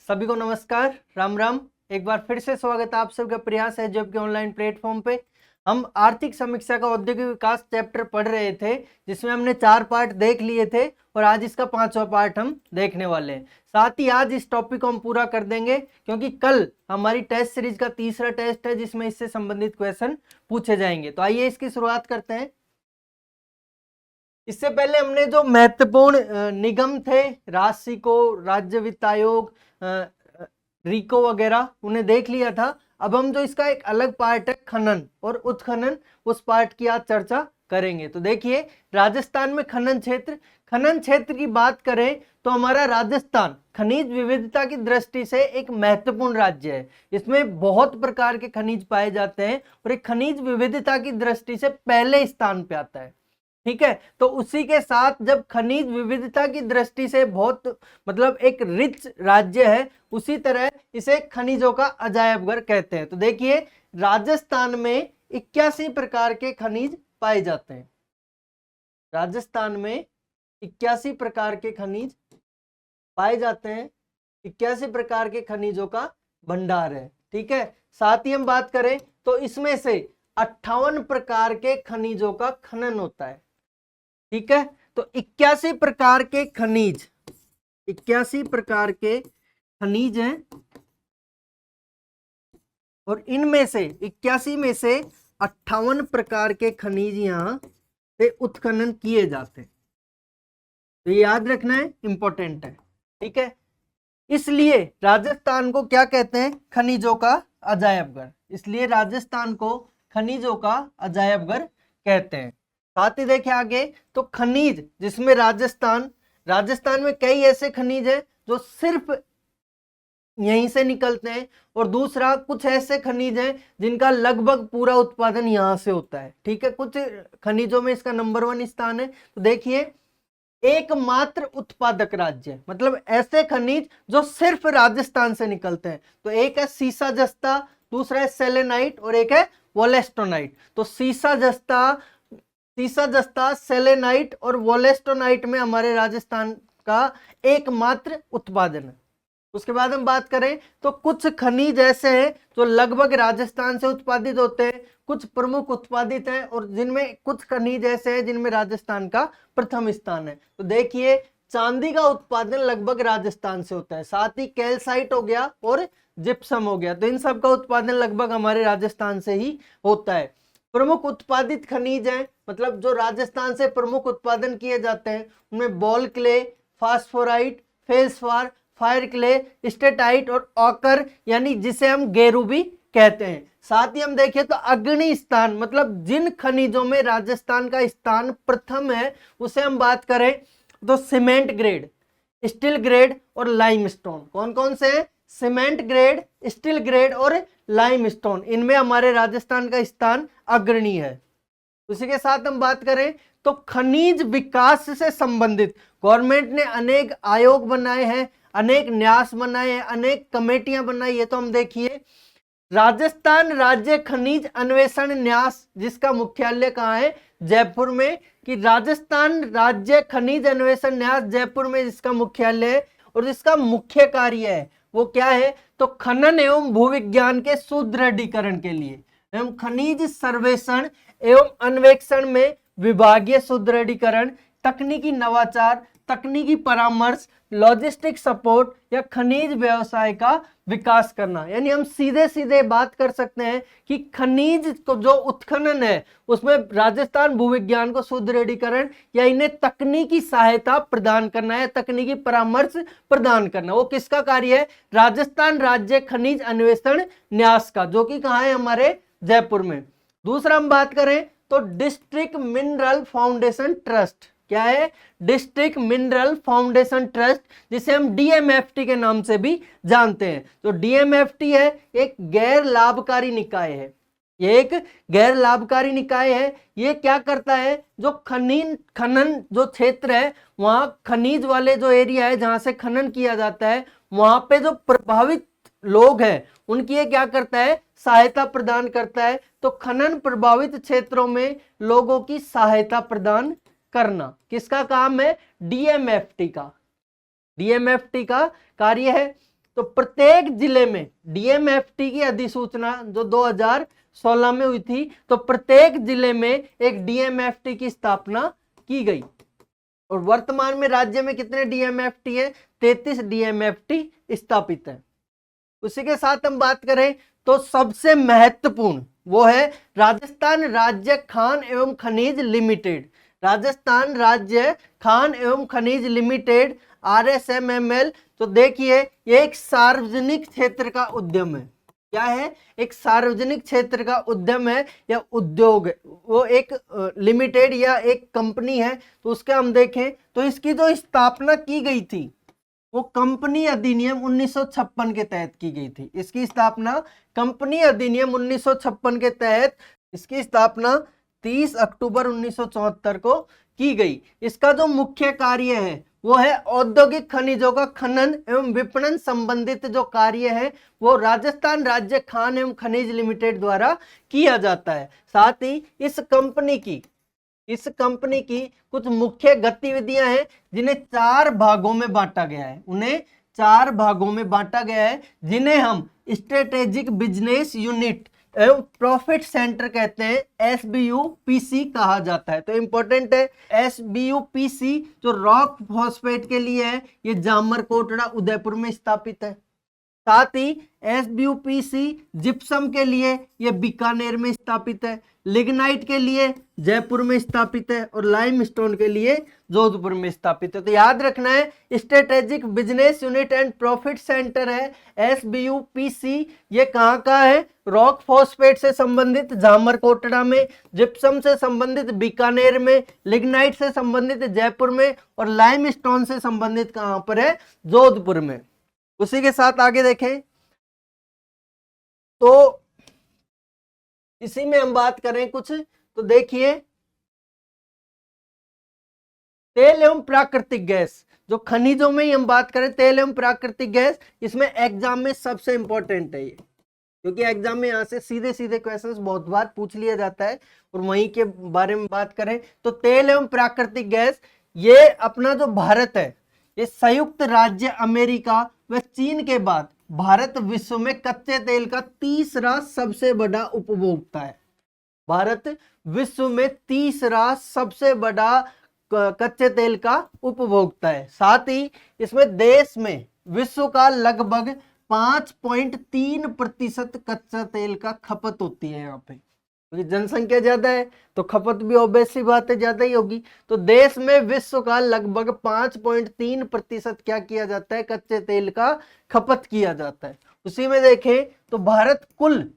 सभी को नमस्कार, राम राम। एक बार फिर से स्वागत है आप सबका प्रयास है जॉब के ऑनलाइन प्लेटफॉर्म पे। हम आर्थिक समीक्षा का औद्योगिक विकास चैप्टर पढ़ रहे थे, जिसमें हमने 4 पार्ट देख लिए थे और आज इसका 5वां पार्ट हम देखने वाले हैं। साथ ही आज इस टॉपिक को हम पूरा कर देंगे, क्योंकि कल हमारी टेस्ट सीरीज का तीसरा टेस्ट है जिसमें इससे संबंधित क्वेश्चन पूछे जाएंगे। तो आइए इसकी शुरुआत करते हैं। इससे पहले हमने जो महत्वपूर्ण निगम थे, राशिको, राज्य वित्त आयोग, रिको वगैरह, उन्हें देख लिया था। अब हम जो इसका एक अलग पार्ट है खनन और उत्खनन, उस पार्ट की आज चर्चा करेंगे। तो देखिए, राजस्थान में खनन क्षेत्र की बात करें तो हमारा राजस्थान खनिज विविधता की दृष्टि से एक महत्वपूर्ण राज्य है। इसमें बहुत प्रकार के खनिज पाए जाते हैं और एक खनिज विविधता की दृष्टि से पहले स्थान पे आता है। ठीक है, तो उसी के साथ जब खनिज विविधता की दृष्टि से बहुत एक रिच राज्य है, उसी तरह इसे खनिजों का अजायब घर कहते हैं। तो देखिए, राजस्थान में 81 प्रकार के खनिज पाए जाते हैं। राजस्थान में 81 प्रकार के खनिज पाए जाते हैं। 81 प्रकार के खनिजों का भंडार है। ठीक है, साथ ही हम बात करें तो इसमें से 58 प्रकार के खनिजों का खनन होता है। ठीक है, तो 81 प्रकार के खनिज, 81 प्रकार के खनिज हैं और इनमें से 81 में से 58 प्रकार के खनिज यहां से उत्खनन किए जाते हैं। तो ये याद रखना है, इंपॉर्टेंट है। ठीक है, इसलिए राजस्थान को क्या कहते हैं? खनिजों का अजायब घर। इसलिए राजस्थान को खनिजों का अजायब घर कहते हैं। साथ ही देखें आगे, तो खनिज जिसमें राजस्थान में कई ऐसे खनिज हैं जो सिर्फ यहीं से निकलते हैं, और दूसरा कुछ ऐसे खनिज हैं जिनका लगभग पूरा उत्पादन यहां से होता है। ठीक है, कुछ खनिजों में इसका नंबर 1 स्थान है। तो देखिए, एकमात्र उत्पादक राज्य, ऐसे खनिज जो सिर्फ राजस्थान से निकलते हैं। तो एक है सीसा जस्ता, दूसरा है सेलेनाइट और एक है वोलेस्टोनाइट। तो सीसा जस्ता, सेलेनाइट और वोलेस्टोनाइट में हमारे राजस्थान का एकमात्र उत्पादन है। उसके बाद हम बात करें तो कुछ खनिज ऐसे हैं जो लगभग राजस्थान से उत्पादित होते हैं, कुछ प्रमुख उत्पादित हैं, और जिनमें कुछ खनिज ऐसे हैं जिनमें राजस्थान का प्रथम स्थान है। तो देखिए, चांदी का उत्पादन लगभग राजस्थान से होता है। साथ ही कैल्साइट हो गया और जिप्सम हो गया, तो इन सब का उत्पादन लगभग हमारे राजस्थान से ही होता है। प्रमुख उत्पादित खनिज हैं, जो राजस्थान से प्रमुख उत्पादन किए जाते हैं, उनमें ball clay, phosphorite, feldspar, fire clay, steatite और ऑकर, यानी जिसे हम गेरू भी कहते हैं। साथ ही हम देखें तो अग्रणी स्थान, जिन खनिजों में राजस्थान का स्थान प्रथम है, उसे हम बात करें तो सीमेंट ग्रेड, स्टील ग्रेड और लाइमस्टोन। कौन कौन से हैं? सीमेंट ग्रेड, स्टील ग्रेड और लाइमस्टोन, इनमें हमारे राजस्थान का स्थान अग्रणी है। उसी के साथ हम बात करें तो खनिज विकास से संबंधित गवर्नमेंट ने अनेक आयोग बनाए हैं, अनेक न्यास बनाए हैं, अनेक कमेटियां बनाई है। तो हम देखिए, राजस्थान राज्य खनिज अन्वेषण न्यास, जिसका मुख्यालय कहाँ है? जयपुर में। कि राजस्थान राज्य खनिज अन्वेषण न्यास जयपुर में जिसका मुख्यालय है, और जिसका मुख्य कार्य है वो क्या है? तो खनन एवं भूविज्ञान के सुदृढ़ीकरण के लिए एवं खनिज सर्वेक्षण एवं अन्वेषण में विभागीय सुदृढ़ीकरण, तकनीकी नवाचार, तकनीकी परामर्श, लॉजिस्टिक सपोर्ट या खनिज व्यवसाय का विकास करना। यानी हम सीधे सीधे बात कर सकते हैं कि खनिज को जो उत्खनन है उसमें राजस्थान भूविज्ञान को सुदृढ़ीकरण या इन्हें तकनीकी सहायता प्रदान करना है, तकनीकी परामर्श प्रदान करना। वो किसका कार्य है? राजस्थान राज्य खनिज अन्वेषण न्यास का, जो कि कहाँ है? हमारे जयपुर में। दूसरा हम बात करें तो डिस्ट्रिक्ट मिनरल फाउंडेशन ट्रस्ट। क्या है? डिस्ट्रिक्ट मिनरल फाउंडेशन ट्रस्ट, जिसे हम डीएमएफटी के नाम से भी जानते हैं। तो डीएमएफटी है एक गैर लाभकारी निकाय है। ये एक गैर लाभकारी निकाय है। ये क्या करता है? जो खनन जो क्षेत्र है, वहां खनिज वाले जो एरिया है जहां से खनन किया जाता है, वहां पे जो प्रभावित लोग हैं उनकी ये क्या करता है? सहायता प्रदान करता है। तो खनन प्रभावित क्षेत्रों में लोगों की सहायता प्रदान करना किसका काम है? डीएमएफटी का। डीएमएफटी का कार्य है। तो प्रत्येक जिले में डीएमएफटी की अधिसूचना जो 2016 में हुई थी, तो प्रत्येक जिले में एक डीएमएफटी की स्थापना की गई। और वर्तमान में राज्य में कितने डीएमएफटी है? 33 डीएमएफटी स्थापित है। उसी के साथ हम बात करें तो सबसे महत्वपूर्ण वो है राजस्थान राज्य खान एवं खनिज लिमिटेड। राजस्थान राज्य खान एवं खनिज लिमिटेड RSMML। तो देखिए ये एक सार्वजनिक क्षेत्र का उद्यम है। क्या है? एक सार्वजनिक क्षेत्र का उद्यम है या उद्योग है। वो एक लिमिटेड या एक कंपनी है। तो उसके हम देखें तो इसकी जो स्थापना की गई थी वो कंपनी अधिनियम 1956 के तहत की गई थी। इसकी स्थापना कंपनी अधिनियम 1956 के तहत इसकी स्थापना 30 अक्टूबर 1974 को की गई। इसका जो मुख्य कार्य है वो है औद्योगिक खनिजों का खनन एवं विपणन संबंधित जो कार्य है वो राजस्थान राज्य खान एवं खनिज लिमिटेड द्वारा किया जाता है। साथ ही इस कंपनी की कुछ मुख्य गतिविधियां हैं जिन्हें 4 भागों में बांटा गया है। उन्हें 4 भागों में बांटा गया है जिन्हें हम स्ट्रेटेजिक बिजनेस यूनिट एवं प्रॉफिट सेंटर कहते हैं। SBUPC कहा जाता है। तो इंपॉर्टेंट है SBUPC जो रॉक फॉस्फेट के लिए है, ये जामर कोटड़ा उदयपुर में स्थापित है। साथ ही SBUPC जिप्सम के लिए ये बीकानेर में स्थापित है, लिग्नाइट के लिए जयपुर में स्थापित है और लाइमस्टोन के लिए जोधपुर में स्थापित है। तो याद रखना है strategic business unit and profit centre है SBUPC। ये कहाँ का है? रॉक फॉस्फेट से संबंधित जामर कोटड़ा में, जिप्सम से संबंधित बीकानेर में, लिग्नाइट से संबंधित जयपुर में और लाइमस्टोन से संबंधित कहाँ पर है? जोधपुर में। उसी के साथ आगे देखें तो इसी में हम बात करें कुछ, तो देखिए तेल एवं प्राकृतिक गैस, जो खनिजों में ही हम बात करें तेल एवं प्राकृतिक गैस, इसमें एग्जाम में सबसे इंपॉर्टेंट है ये, क्योंकि एग्जाम में यहाँ से सीधे सीधे क्वेश्चंस बहुत बार पूछ लिया जाता है। और वहीं के बारे में बात करें तो तेल एवं प्राकृतिक गैस, ये अपना जो भारत है, ये संयुक्त राज्य अमेरिका व चीन के बाद भारत विश्व में कच्चे तेल का तीसरा सबसे बड़ा उपभोक्ता है। भारत विश्व में तीसरा सबसे बड़ा कच्चे तेल का उपभोक्ता है। साथ ही इसमें देश में विश्व का लगभग 5.3% कच्चा तेल का खपत होती है यहाँ पे, क्योंकि जनसंख्या ज्यादा है तो खपत भी ऑब्वियस सी बात है ज्यादा ही होगी। तो देश में विश्व का लगभग 5.3% क्या किया जाता है? कच्चे तेल का खपत किया जाता है। उसी में देखें तो भारत कुल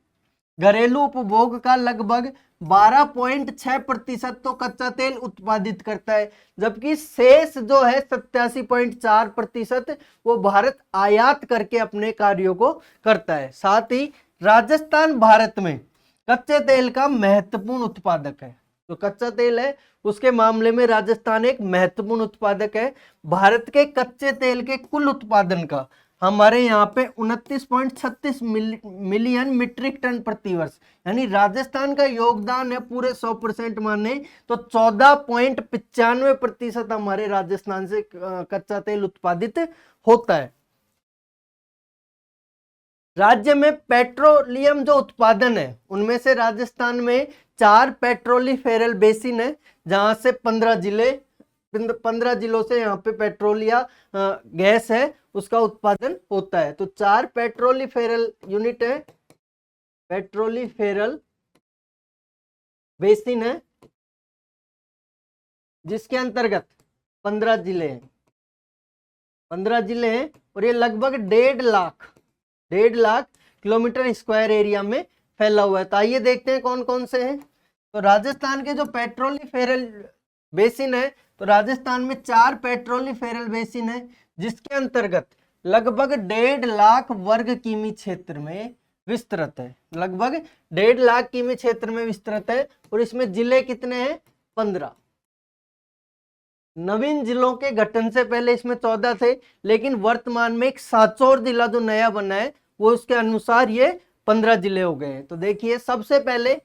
घरेलू उपभोग का लगभग 12.6% तो कच्चा तेल उत्पादित करता है, जबकि शेष जो है 87.4% वो भारत आयात करके अपने कार्यों को करता है। साथ ही राजस्थान भारत में कच्चे तेल का महत्वपूर्ण उत्पादक है। जो कच्चा तेल है उसके मामले में राजस्थान एक महत्वपूर्ण उत्पादक है। भारत के कच्चे तेल के कुल उत्पादन का हमारे यहाँ पे 29.36 मिलियन मीट्रिक टन प्रति वर्ष, यानी राजस्थान का योगदान है पूरे 100% माने तो 14.95% हमारे राजस्थान से कच्चा तेल उत्पादित होता है। राज्य में पेट्रोलियम जो उत्पादन है उनमें से राजस्थान में 4 पेट्रोलिफेरल बेसिन है, जहां से 15 जिलों से यहाँ पे पेट्रोलिया गैस है उसका उत्पादन होता है। तो 4 पेट्रोलिफेरल यूनिट है, पेट्रोलिफेरल बेसिन है, जिसके अंतर्गत 15 जिले हैं, 15 जिले हैं और ये लगभग 1.5 लाख किलोमीटर स्क्वायर एरिया में फैला हुआ है। तो आइए देखते हैं कौन कौन से हैं। तो राजस्थान के जो पेट्रोलिफेरल बेसिन है, तो राजस्थान में 4 पेट्रोलिफेरल बेसिन है, जिसके अंतर्गत लगभग 1.5 लाख वर्ग किमी क्षेत्र में विस्तृत है, लगभग 1.5 लाख किमी क्षेत्र में विस्तृत है। और इसमें जिले कितने हैं? 15। नवीन जिलों के गठन से पहले इसमें 14 थे, लेकिन वर्तमान में एक सांचौर जिला जो नया बना है वो उसके अनुसार ये 15 जिले हो गए हैं। तो देखिए सबसे पहले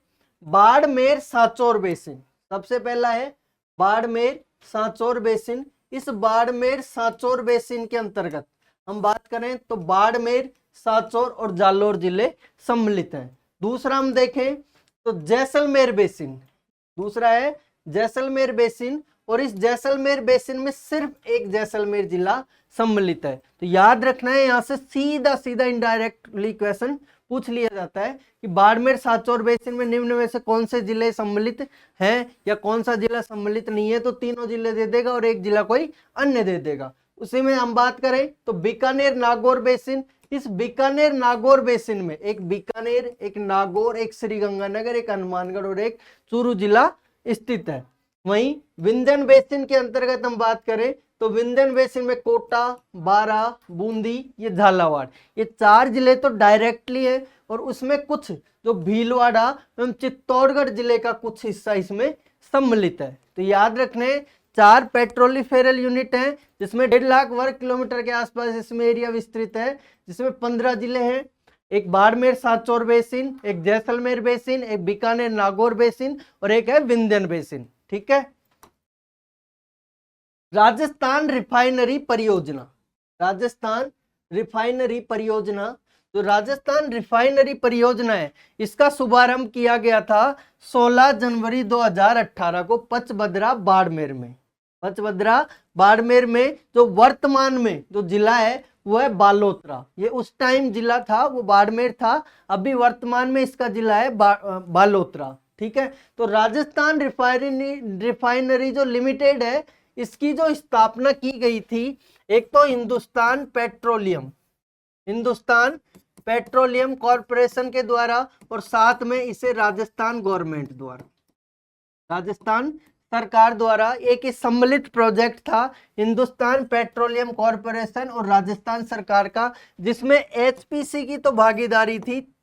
बाड़मेर सांचौर बेसिन, सबसे पहला है बाड़मेर सांचौर बेसिन। इस बाड़मेर सांचौर बेसिन के अंतर्गत हम बात करें तो बाड़मेर, सांचौर और जालौर जिले सम्मिलित हैं। दूसरा हम देखें तो जैसलमेर बेसिन, दूसरा है जैसलमेर बेसिन, और इस जैसलमेर बेसिन में सिर्फ एक जैसलमेर जिला सम्मिलित है। तो याद रखना है, यहां से सीधा सीधा इनडायरेक्टली क्वेश्चन पूछ लिया जाता है कि बाड़मेर सांचौर बेसिन में निम्न में से कौन से जिले सम्मिलित हैं या कौन सा जिला सम्मिलित नहीं है, तो तीनों जिले दे देगा और एक जिला कोई अन्य दे देगा। उसी में हम बात करें तो बीकानेर नागौर बेसिन, इस बीकानेर नागौर बेसिन में एक बीकानेर, एक नागौर, एक श्रीगंगानगर, एक हनुमानगढ़ और एक चूरू जिला स्थित है। वहीं विंध्यन बेसिन के अंतर्गत हम बात करें तो विंध्यन बेसिन में कोटा, बारा, बूंदी, ये झालावाड़, ये 4 जिले तो डायरेक्टली है, और उसमें कुछ जो भीलवाड़ा एवं चित्तौड़गढ़ जिले का कुछ हिस्सा इसमें सम्मिलित है। तो याद रखने 4 पेट्रोलिफेरल यूनिट हैं, जिसमें 1.5 लाख वर्ग किलोमीटर के आसपास इसमें एरिया विस्तृत है, जिसमें 15 जिले हैं। एक बाड़मेर सांचौर बेसिन, एक जैसलमेर बेसिन, एक बीकानेर नागौर बेसिन और एक है विंध्यन बेसिन। ठीक है। राजस्थान रिफाइनरी परियोजना, राजस्थान रिफाइनरी परियोजना, जो राजस्थान रिफाइनरी परियोजना है, इसका शुभारंभ किया गया था 16 जनवरी 2018 को पचबदरा बाड़मेर में। पचबदरा बाड़मेर में जो वर्तमान में जो जिला है वो है बालोतरा। ये उस टाइम जिला था वो बाड़मेर था, अभी वर्तमान में इसका जिला है बालोतरा। ठीक है। तो राजस्थान रिफाइनरी जो लिमिटेड है, इसकी जो स्थापना की गई थी, एक तो हिंदुस्तान पेट्रोलियम कॉरपोरेशन के द्वारा, और साथ में इसे राजस्थान गवर्नमेंट द्वारा, राजस्थान सरकार द्वारा एक सम्मिलित प्रोजेक्ट था हिंदुस्तान पेट्रोलियम कॉरपोरेशन और राजस्थान सरकार का, जिसमें एचपीसी की तो भागीदारी थी,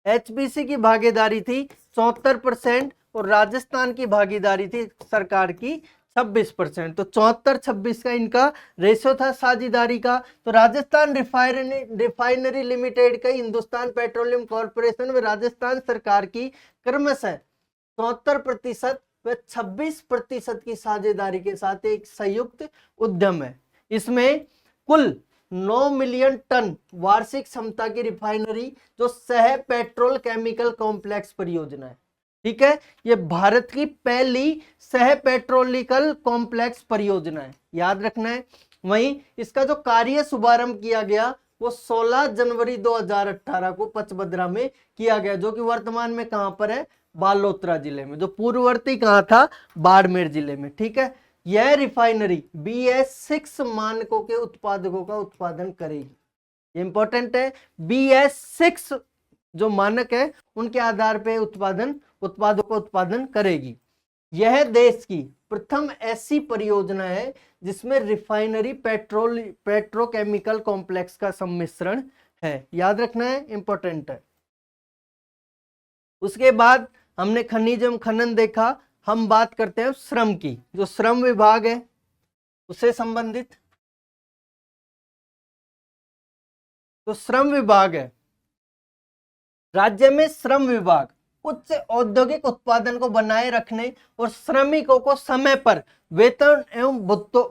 एचपीसी की भागीदारी थी 74% और राजस्थान की भागीदारी थी सरकार की 26%। तो 74-26 का इनका रेशो था साझेदारी का। तो राजस्थान रिफाइनरी लिमिटेड का हिंदुस्तान पेट्रोलियम कॉरपोरेशन व राजस्थान सरकार की क्रमशः 74% व 26% की साझेदारी के साथ एक संयुक्त उद्यम है। इसमें कुल 9 मिलियन टन वार्षिक क्षमता की रिफाइनरी जो सह पेट्रोल केमिकल कॉम्प्लेक्स परियोजना है। ठीक है। ये भारत की पहली सह पेट्रोलिकल कॉम्प्लेक्स परियोजना है, याद रखना है। वहीं इसका जो कार्य शुभारंभ किया गया वो 16 जनवरी 2018 को पचबदरा में किया गया, जो कि वर्तमान में कहां पर है, बालोतरा जिले में, जो पूर्ववर्ती कहां था, बाड़मेर जिले में। ठीक है। यह रिफाइनरी BS6 मानकों के उत्पादकों का उत्पादन करेगी। इंपॉर्टेंट है, BS6 जो मानक है उनके आधार पे उत्पादों का उत्पादन करेगी। यह देश की प्रथम ऐसी परियोजना है जिसमें रिफाइनरी पेट्रोकेमिकल कॉम्प्लेक्स का सम्मिश्रण है, याद रखना है, इंपॉर्टेंट है। उसके बाद हमने खनिज एवं खनन देखा। हम बात करते हैं श्रम की, जो श्रम विभाग है उससे संबंधित। तो श्रम विभाग है, राज्य में श्रम विभाग उच्च औद्योगिक उत्पादन को बनाए रखने और श्रमिकों को समय पर वेतन एवं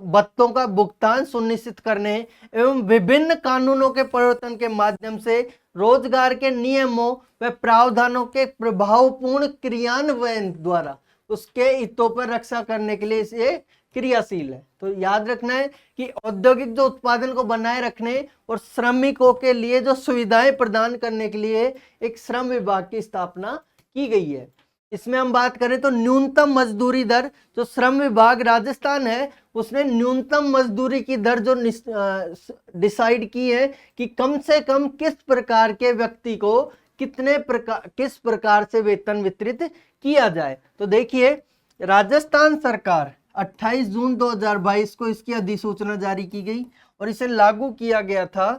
भत्तों का भुगतान सुनिश्चित करने एवं विभिन्न कानूनों के परिवर्तन के माध्यम से रोजगार के नियमों व प्रावधानों के प्रभावपूर्ण क्रियान्वयन द्वारा उसके हितों पर रक्षा करने के लिए ये क्रियाशील है। तो याद रखना है कि औद्योगिक जो उत्पादन को बनाए रखने और श्रमिकों के लिए जो सुविधाएं प्रदान करने के लिए एक श्रम विभाग की स्थापना की गई है। इसमें हम बात करें तो न्यूनतम मजदूरी दर, जो श्रम विभाग राजस्थान है उसने न्यूनतम मजदूरी की दर जो डिसाइड की है कि कम से कम किस प्रकार के व्यक्ति को किस प्रकार से वेतन वितरित किया जाए। तो देखिए, राजस्थान सरकार 28 जून 2022 को इसकी अधिसूचना जारी की गई और इसे लागू किया गया था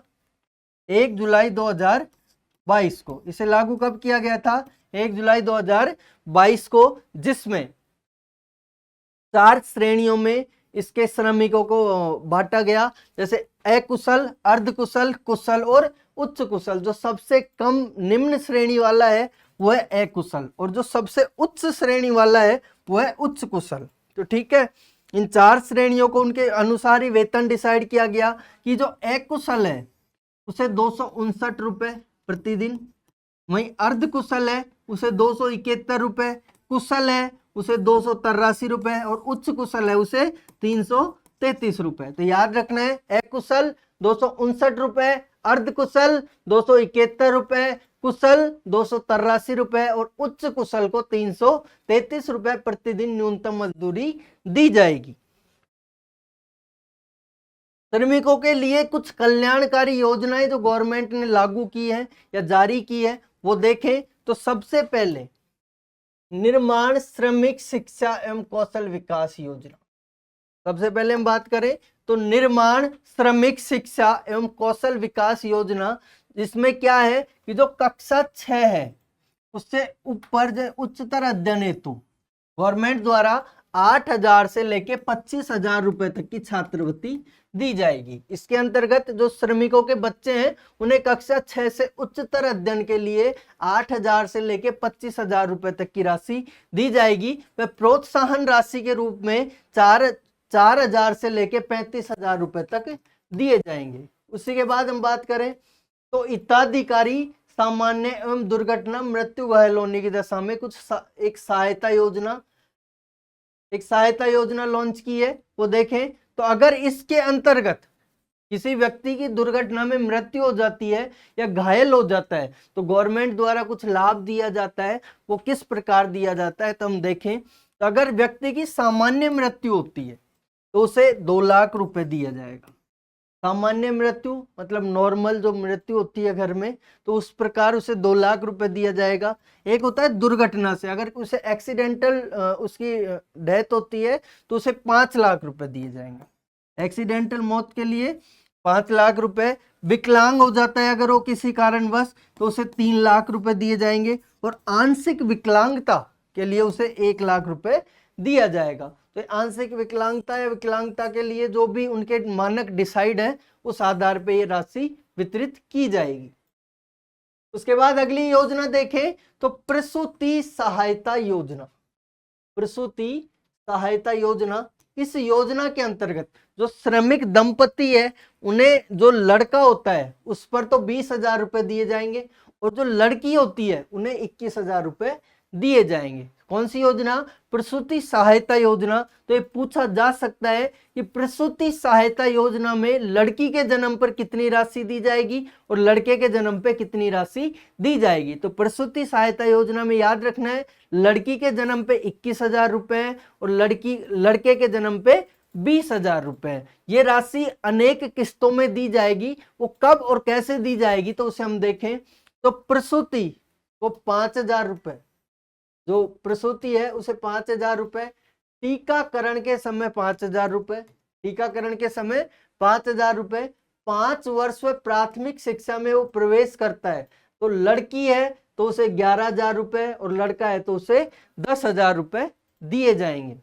1 जुलाई 2022 को। इसे लागू कब किया गया था? 1 जुलाई 2022 को, जिसमें 4 श्रेणियों में इसके श्रमिकों को बांटा गया, जैसे अकुशल, अर्धकुशल, कुशल और उच्च कुशल। जो सबसे कम निम्न श्रेणी वाला है वह अकुशल और जो सबसे उच्च श्रेणी वाला है वह उच्च कुशल। तो ठीक है, इन 4 श्रेणियों को उनके अनुसार ही वेतन डिसाइड किया गया कि जो अकुशल है उसे 259 रुपए प्रतिदिन, वहीं अर्धकुशल है उसे 271 रुपए, कुशल है उसे 283 रुपए और उच्च कुशल है उसे 333 रुपए। तो याद रखना है, अकुशल 259 रुपए, अर्धकुशल 271 रुपए, कुशल 283 रुपए और उच्च कुशल को 333 रुपए प्रतिदिन न्यूनतम मजदूरी दी जाएगी। श्रमिकों के लिए कुछ कल्याणकारी योजनाएं जो गवर्नमेंट ने लागू की है या जारी की है वो देखें तो सबसे पहले निर्माण श्रमिक शिक्षा एवं कौशल विकास योजना। सबसे पहले हम बात करें तो निर्माण श्रमिक शिक्षा एवं कौशल विकास योजना, जिसमें क्या है कि जो कक्षा 6 है उससे ऊपर उच्चतर अध्ययन हेतु गवर्नमेंट द्वारा 8,000 से लेके 25,000 रुपए तक की छात्रवृत्ति दी जाएगी। इसके अंतर्गत जो श्रमिकों के बच्चे हैं उन्हें कक्षा 6 से उच्चतर अध्ययन के लिए 8,000 से लेके 25,000 रुपए तक की राशि दी जाएगी। वह प्रोत्साहन राशि के रूप में 4,000 से लेके 35,000 रुपए तक दिए जाएंगे। उसी के बाद हम बात करें तो हिताधिकारी सामान्य एवं दुर्घटना मृत्यु घायल होने की दशा में कुछ एक सहायता योजना लॉन्च की है, वो देखें तो अगर इसके अंतर्गत किसी व्यक्ति की दुर्घटना में मृत्यु हो जाती है या घायल हो जाता है तो गवर्नमेंट द्वारा कुछ लाभ दिया जाता है। वो किस प्रकार दिया जाता है तो हम देखें तो अगर व्यक्ति की सामान्य मृत्यु होती है तो उसे 2 लाख रुपए दिया जाएगा। सामान्य मृत्यु मतलब नॉर्मल जो मृत्यु होती है घर में, तो उस प्रकार उसे 2 लाख रुपए दिया जाएगा। एक होता है दुर्घटना से, अगर उसे एक्सीडेंटल उसकी डेथ होती है तो उसे 5 लाख रुपए दिए जाएंगे। एक्सीडेंटल मौत के लिए 5 लाख रुपए। विकलांग हो जाता है अगर वो किसी कारणवश तो उसे 3 लाख रुपए दिए जाएंगे और आंशिक विकलांगता के लिए उसे 1 लाख रुपए दिया जाएगा। तो आंशिक विकलांगता या विकलांगता के लिए जो भी उनके मानक डिसाइड है उस आधार पर ये राशि वितरित की जाएगी। उसके बाद अगली योजना देखें तो प्रसूति सहायता योजना। प्रसूति सहायता योजना, इस योजना के अंतर्गत जो श्रमिक दंपति है उन्हें जो लड़का होता है उस पर तो 20,000 रुपए दिए जाएंगे और जो लड़की होती है उन्हें 21,000 रुपए दिए जाएंगे। कौन सी योजना? प्रसूति सहायता योजना। तो ये पूछा जा सकता है कि प्रसूति सहायता योजना में लड़की के जन्म पर कितनी राशि दी जाएगी और लड़के के जन्म पे कितनी राशि दी जाएगी। तो प्रसूति सहायता योजना में याद रखना है लड़की के जन्म पे 21,000 रुपए और लड़के के जन्म पे 20,000 रुपए। ये राशि अनेक किस्तों में दी जाएगी। वो कब और कैसे दी जाएगी तो उसे हम देखें तो प्रसूति को 5,000 रुपए, जो प्रसूति है उसे 5,000 रुपए, टीकाकरण के समय 5,000 रुपए, टीकाकरण के समय 5,000 रुपए, 5 वर्ष में प्राथमिक शिक्षा में वो प्रवेश करता है तो लड़की है तो उसे 11,000 रुपए और लड़का है तो उसे 10,000 रुपए दिए जाएंगे।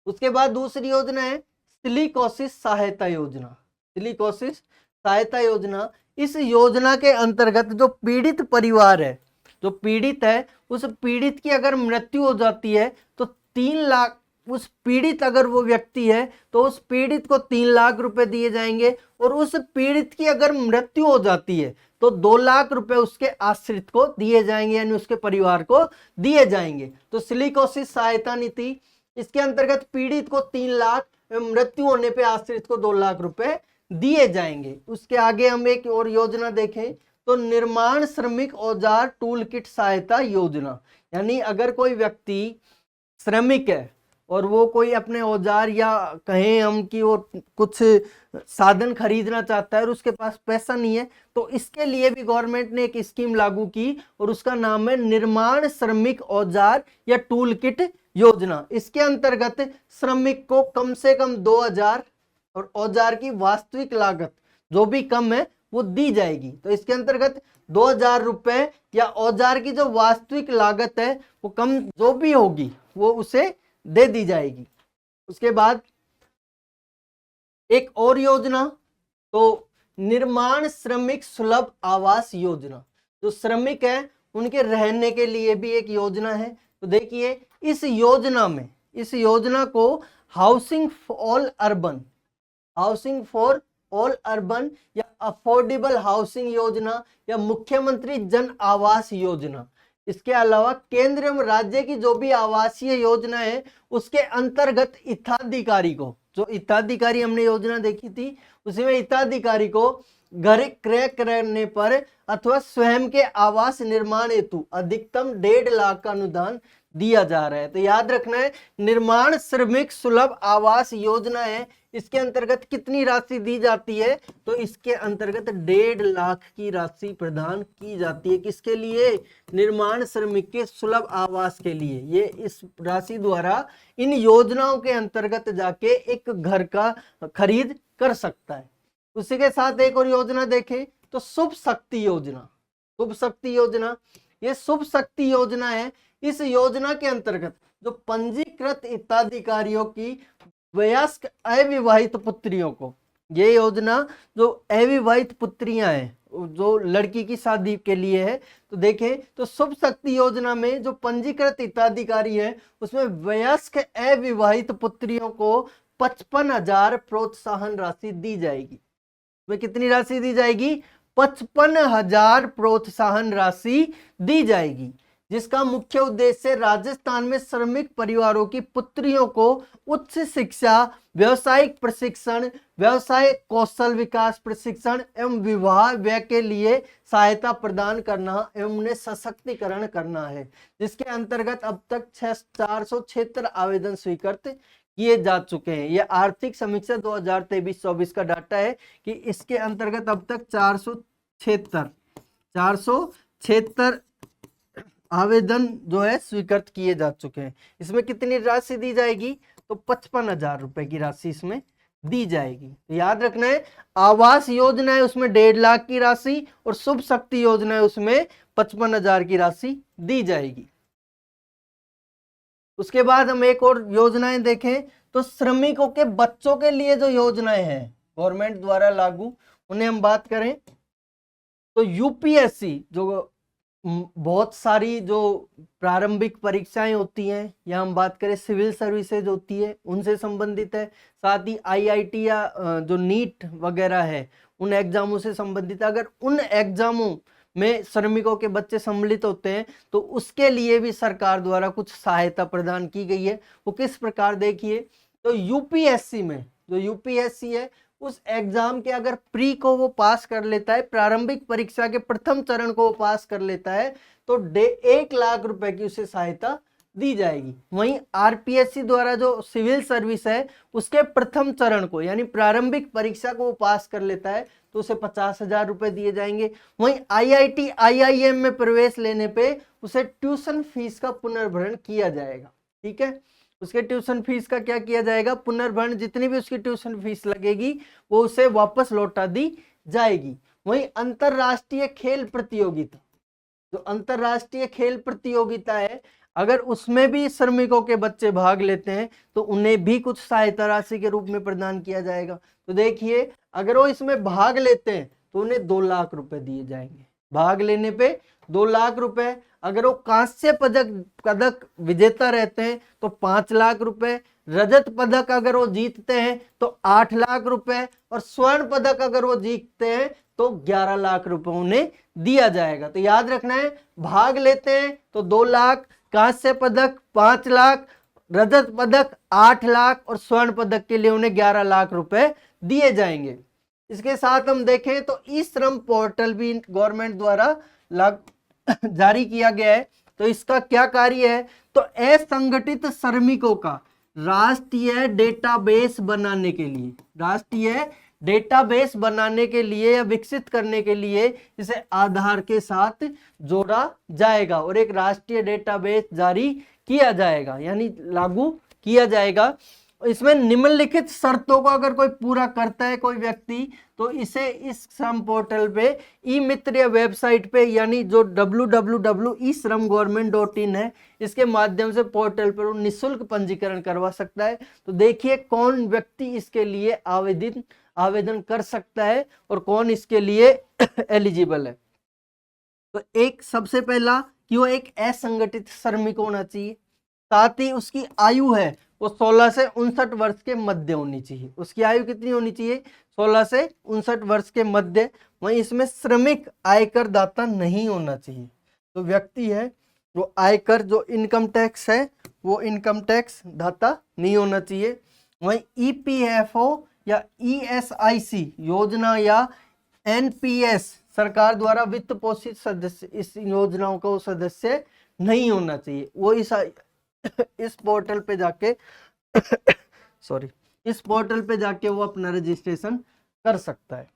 उसके बाद दूसरी योजना है सिलिकोसिस सहायता योजना। सिलिकोसिस सहायता योजना, इस योजना के अंतर्गत जो पीड़ित परिवार है, जो पीड़ित है उस पीड़ित की अगर मृत्यु हो जाती है तो 3 लाख, उस पीड़ित अगर वो व्यक्ति है तो उस पीड़ित को 3 लाख रुपए दिए जाएंगे और उस पीड़ित की अगर मृत्यु हो जाती है तो 2 लाख रुपए उसके आश्रित को दिए जाएंगे, यानी उसके परिवार को दिए जाएंगे। तो सिलिकोसिस सहायता नीति, इसके अंतर्गत पीड़ित को 3 लाख, मृत्यु होने पे आश्रित को 2 लाख रुपए दिए जाएंगे। उसके आगे हम एक और योजना देखें तो निर्माण श्रमिक औजार टूल किट सहायता योजना। यानी अगर कोई व्यक्ति श्रमिक है और वो कोई अपने औजार या कहें हम कि वो कुछ साधन खरीदना चाहता है और उसके पास पैसा नहीं है तो इसके लिए भी गवर्नमेंट ने एक स्कीम लागू की और उसका नाम है निर्माण श्रमिक औजार या टूल किट योजना। इसके अंतर्गत श्रमिक को कम से कम 2,000 और औजार की वास्तविक लागत जो भी कम है वो दी जाएगी। तो इसके अंतर्गत 2,000 रुपए या औजार की जो वास्तविक लागत है वो कम जो भी होगी वो उसे दे दी जाएगी। उसके बाद एक और योजना तो निर्माण श्रमिक सुलभ आवास योजना। जो श्रमिक है उनके रहने के लिए भी एक योजना है। तो देखिए इस योजना को housing for urban, housing for all urban या अफोर्डेबल हाउसिंग योजना या मुख्यमंत्री जन आवास योजना। इसके अलावा केंद्र एवं राज्य की जो भी आवासीय योजना है उसके अंतर्गत हिताधिकारी को, जो हिताधिकारी हमने योजना देखी थी उसमें हिताधिकारी को घर क्रय करने पर अथवा स्वयं के आवास निर्माण हेतु अधिकतम 1.5 लाख का अनुदान दिया जा रहा है। तो याद रखना है, निर्माण श्रमिक सुलभ आवास योजना है, इसके अंतर्गत कितनी राशि दी जाती है, तो इसके अंतर्गत 1.5 लाख की राशि प्रदान की जाती है। किसके लिए? निर्माण श्रमिक के सुलभ आवास के लिए। ये इस राशि द्वारा इन योजनाओं के अंतर्गत जाके एक घर का खरीद कर सकता है। उसी के साथ एक और योजना देखें तो शुभ शक्ति योजना। शुभ शक्ति योजना, ये शुभ शक्ति योजना है। इस योजना के अंतर्गत जो पंजीकृत हिताधिकारियों की वयस्क अविवाहित पुत्रियों को, ये योजना जो अविवाहित पुत्रियां हैं, जो लड़की की शादी के लिए है, तो देखें तो शुभ शक्ति योजना में जो पंजीकृत हिताधिकारी है उसमें वयस्क अविवाहित पुत्रियों को 55,000 प्रोत्साहन राशि दी जाएगी। में कितनी राशि दी जाएगी? 55,000 प्रोत्साहन राशि दी जाएगी, जिसका मुख्य उद्देश्य राजस्थान में श्रमिक परिवारों की पुत्रियों को उच्च शिक्षा, व्यावसायिक प्रशिक्षण, व्यवसाय कौशल विकास प्रशिक्षण एवं विवाह व्यय के लिए सहायता प्रदान करना एवं उन्हें सशक्तिकरण करना है, जिसके अंतर्गत अब तक 476 आवेदन स्वीकृत किए जा चुके हैं। यह आर्थिक समीक्षा 2023-24 का डाटा है कि इसके अंतर्गत अब तक 476 आवेदन जो है स्वीकृत किए जा चुके हैं। इसमें कितनी राशि दी जाएगी? तो 55,000 रुपए की राशि इसमें दी जाएगी। तो याद रखना है, आवास योजना है उसमें 1.5 लाख की राशि और शुभ शक्ति योजना है उसमें 55,000 की राशि दी जाएगी। उसके बाद हम एक और योजनाएं देखें तो श्रमिकों के बच्चों के लिए जो योजनाएं हैं गवर्नमेंट द्वारा लागू, उन्हें हम बात करें तो यूपीएससी, जो बहुत सारी जो प्रारंभिक परीक्षाएं होती हैं, या हम बात करें सिविल सर्विसेज होती है, उनसे संबंधित है। साथ ही आईआईटी या जो नीट वगैरह है उन एग्जामों से संबंधित है। अगर उन एग्जामों में श्रमिकों के बच्चे सम्मिलित होते हैं तो उसके लिए भी सरकार द्वारा कुछ सहायता प्रदान की गई है। वो किस प्रकार? देखिए, तो यूपीएससी में, जो यूपीएससी है उस एग्जाम के अगर प्री को वो पास कर लेता है, प्रारंभिक परीक्षा के प्रथम चरण को वो पास कर लेता है, तो 1 लाख रुपए की उसे सहायता दी जाएगी। वहीं आरपीएससी द्वारा जो सिविल सर्विस है उसके प्रथम चरण को यानी प्रारंभिक परीक्षा को वो पास कर लेता है तो उसे 50,000 रुपए दिए जाएंगे। वहीं आईआईटी आईआईएम में प्रवेश लेने पे उसे ट्यूशन फीस का पुनर्भरण किया जाएगा। ठीक है, उसके ट्यूशन फीस का क्या किया जाएगा? पुनर्भरण, जितनी भी उसकी ट्यूशन फीस लगेगी वो उसे वापस लौटा दी जाएगी। वहीं अंतरराष्ट्रीय खेल प्रतियोगिता, जो अंतरराष्ट्रीय खेल प्रतियोगिता है, अगर उसमें भी श्रमिकों के बच्चे भाग लेते हैं तो उन्हें भी कुछ सहायता राशि के रूप में प्रदान किया जाएगा। तो देखिए, अगर वो इसमें भाग लेते हैं तो उन्हें 2 लाख रुपए दिए जाएंगे, भाग लेने पे 2 लाख रुपए। अगर वो कांस्य पदक विजेता रहते हैं तो 5 लाख रुपए, रजत पदक अगर वो जीतते हैं तो 8 लाख रुपए, और स्वर्ण पदक अगर वो जीतते हैं तो 11 लाख रुपए उन्हें दिया जाएगा। तो याद रखना है, भाग लेते हैं तो 2 लाख, कांस्य पदक 5 लाख, रजत पदक 8 लाख और स्वर्ण पदक के लिए उन्हें 11 लाख रुपए दिए जाएंगे। इसके साथ हम देखें तो ई श्रम पोर्टल भी गवर्नमेंट द्वारा जारी किया गया है। तो इसका क्या कार्य है? तो असंगठित श्रमिकों का राष्ट्रीय डेटाबेस बनाने के लिए, राष्ट्रीय डेटाबेस बनाने के लिए या विकसित करने के लिए इसे आधार के साथ जोड़ा जाएगा और एक राष्ट्रीय डेटाबेस जारी किया जाएगा यानी लागू किया जाएगा। इसमें निम्नलिखित शर्तों को अगर कोई पूरा करता है कोई व्यक्ति, तो इसे इस श्रम पोर्टल पे ई मित्र या वेबसाइट पे यानी जो www.isramgovernment.in है, इसके माध्यम से पोर्टल पर वो निःशुल्क पंजीकरण करवा सकता है। तो देखिए कौन व्यक्ति इसके लिए आवेदन कर सकता है और कौन इसके लिए एलिजिबल है। तो एक सबसे पहला कि वो एक असंगठित श्रमिक होना चाहिए, साथ ही उसकी आयु है वो 16 से 59 वर्ष के मध्य होनी चाहिए। उसकी आयु कितनी होनी चाहिए? 16 से 59 वर्ष के मध्य। वहीं इसमें श्रमिक आयकर दाता नहीं होना चाहिए। तो व्यक्ति है वो आयकर जो इनकम टैक्स है वो इनकम टैक्स दाता नहीं होना चाहिए। वहीं ईपीएफओ या ईएसआईसी योजना या एनपीएस सरकार द्वारा वित्त पोषित सदस्य इस योजनाओं का सदस्य नहीं होना चाहिए। वो इस पोर्टल पे जाके सॉरी इस पोर्टल पे जाके वो अपना रजिस्ट्रेशन कर सकता है।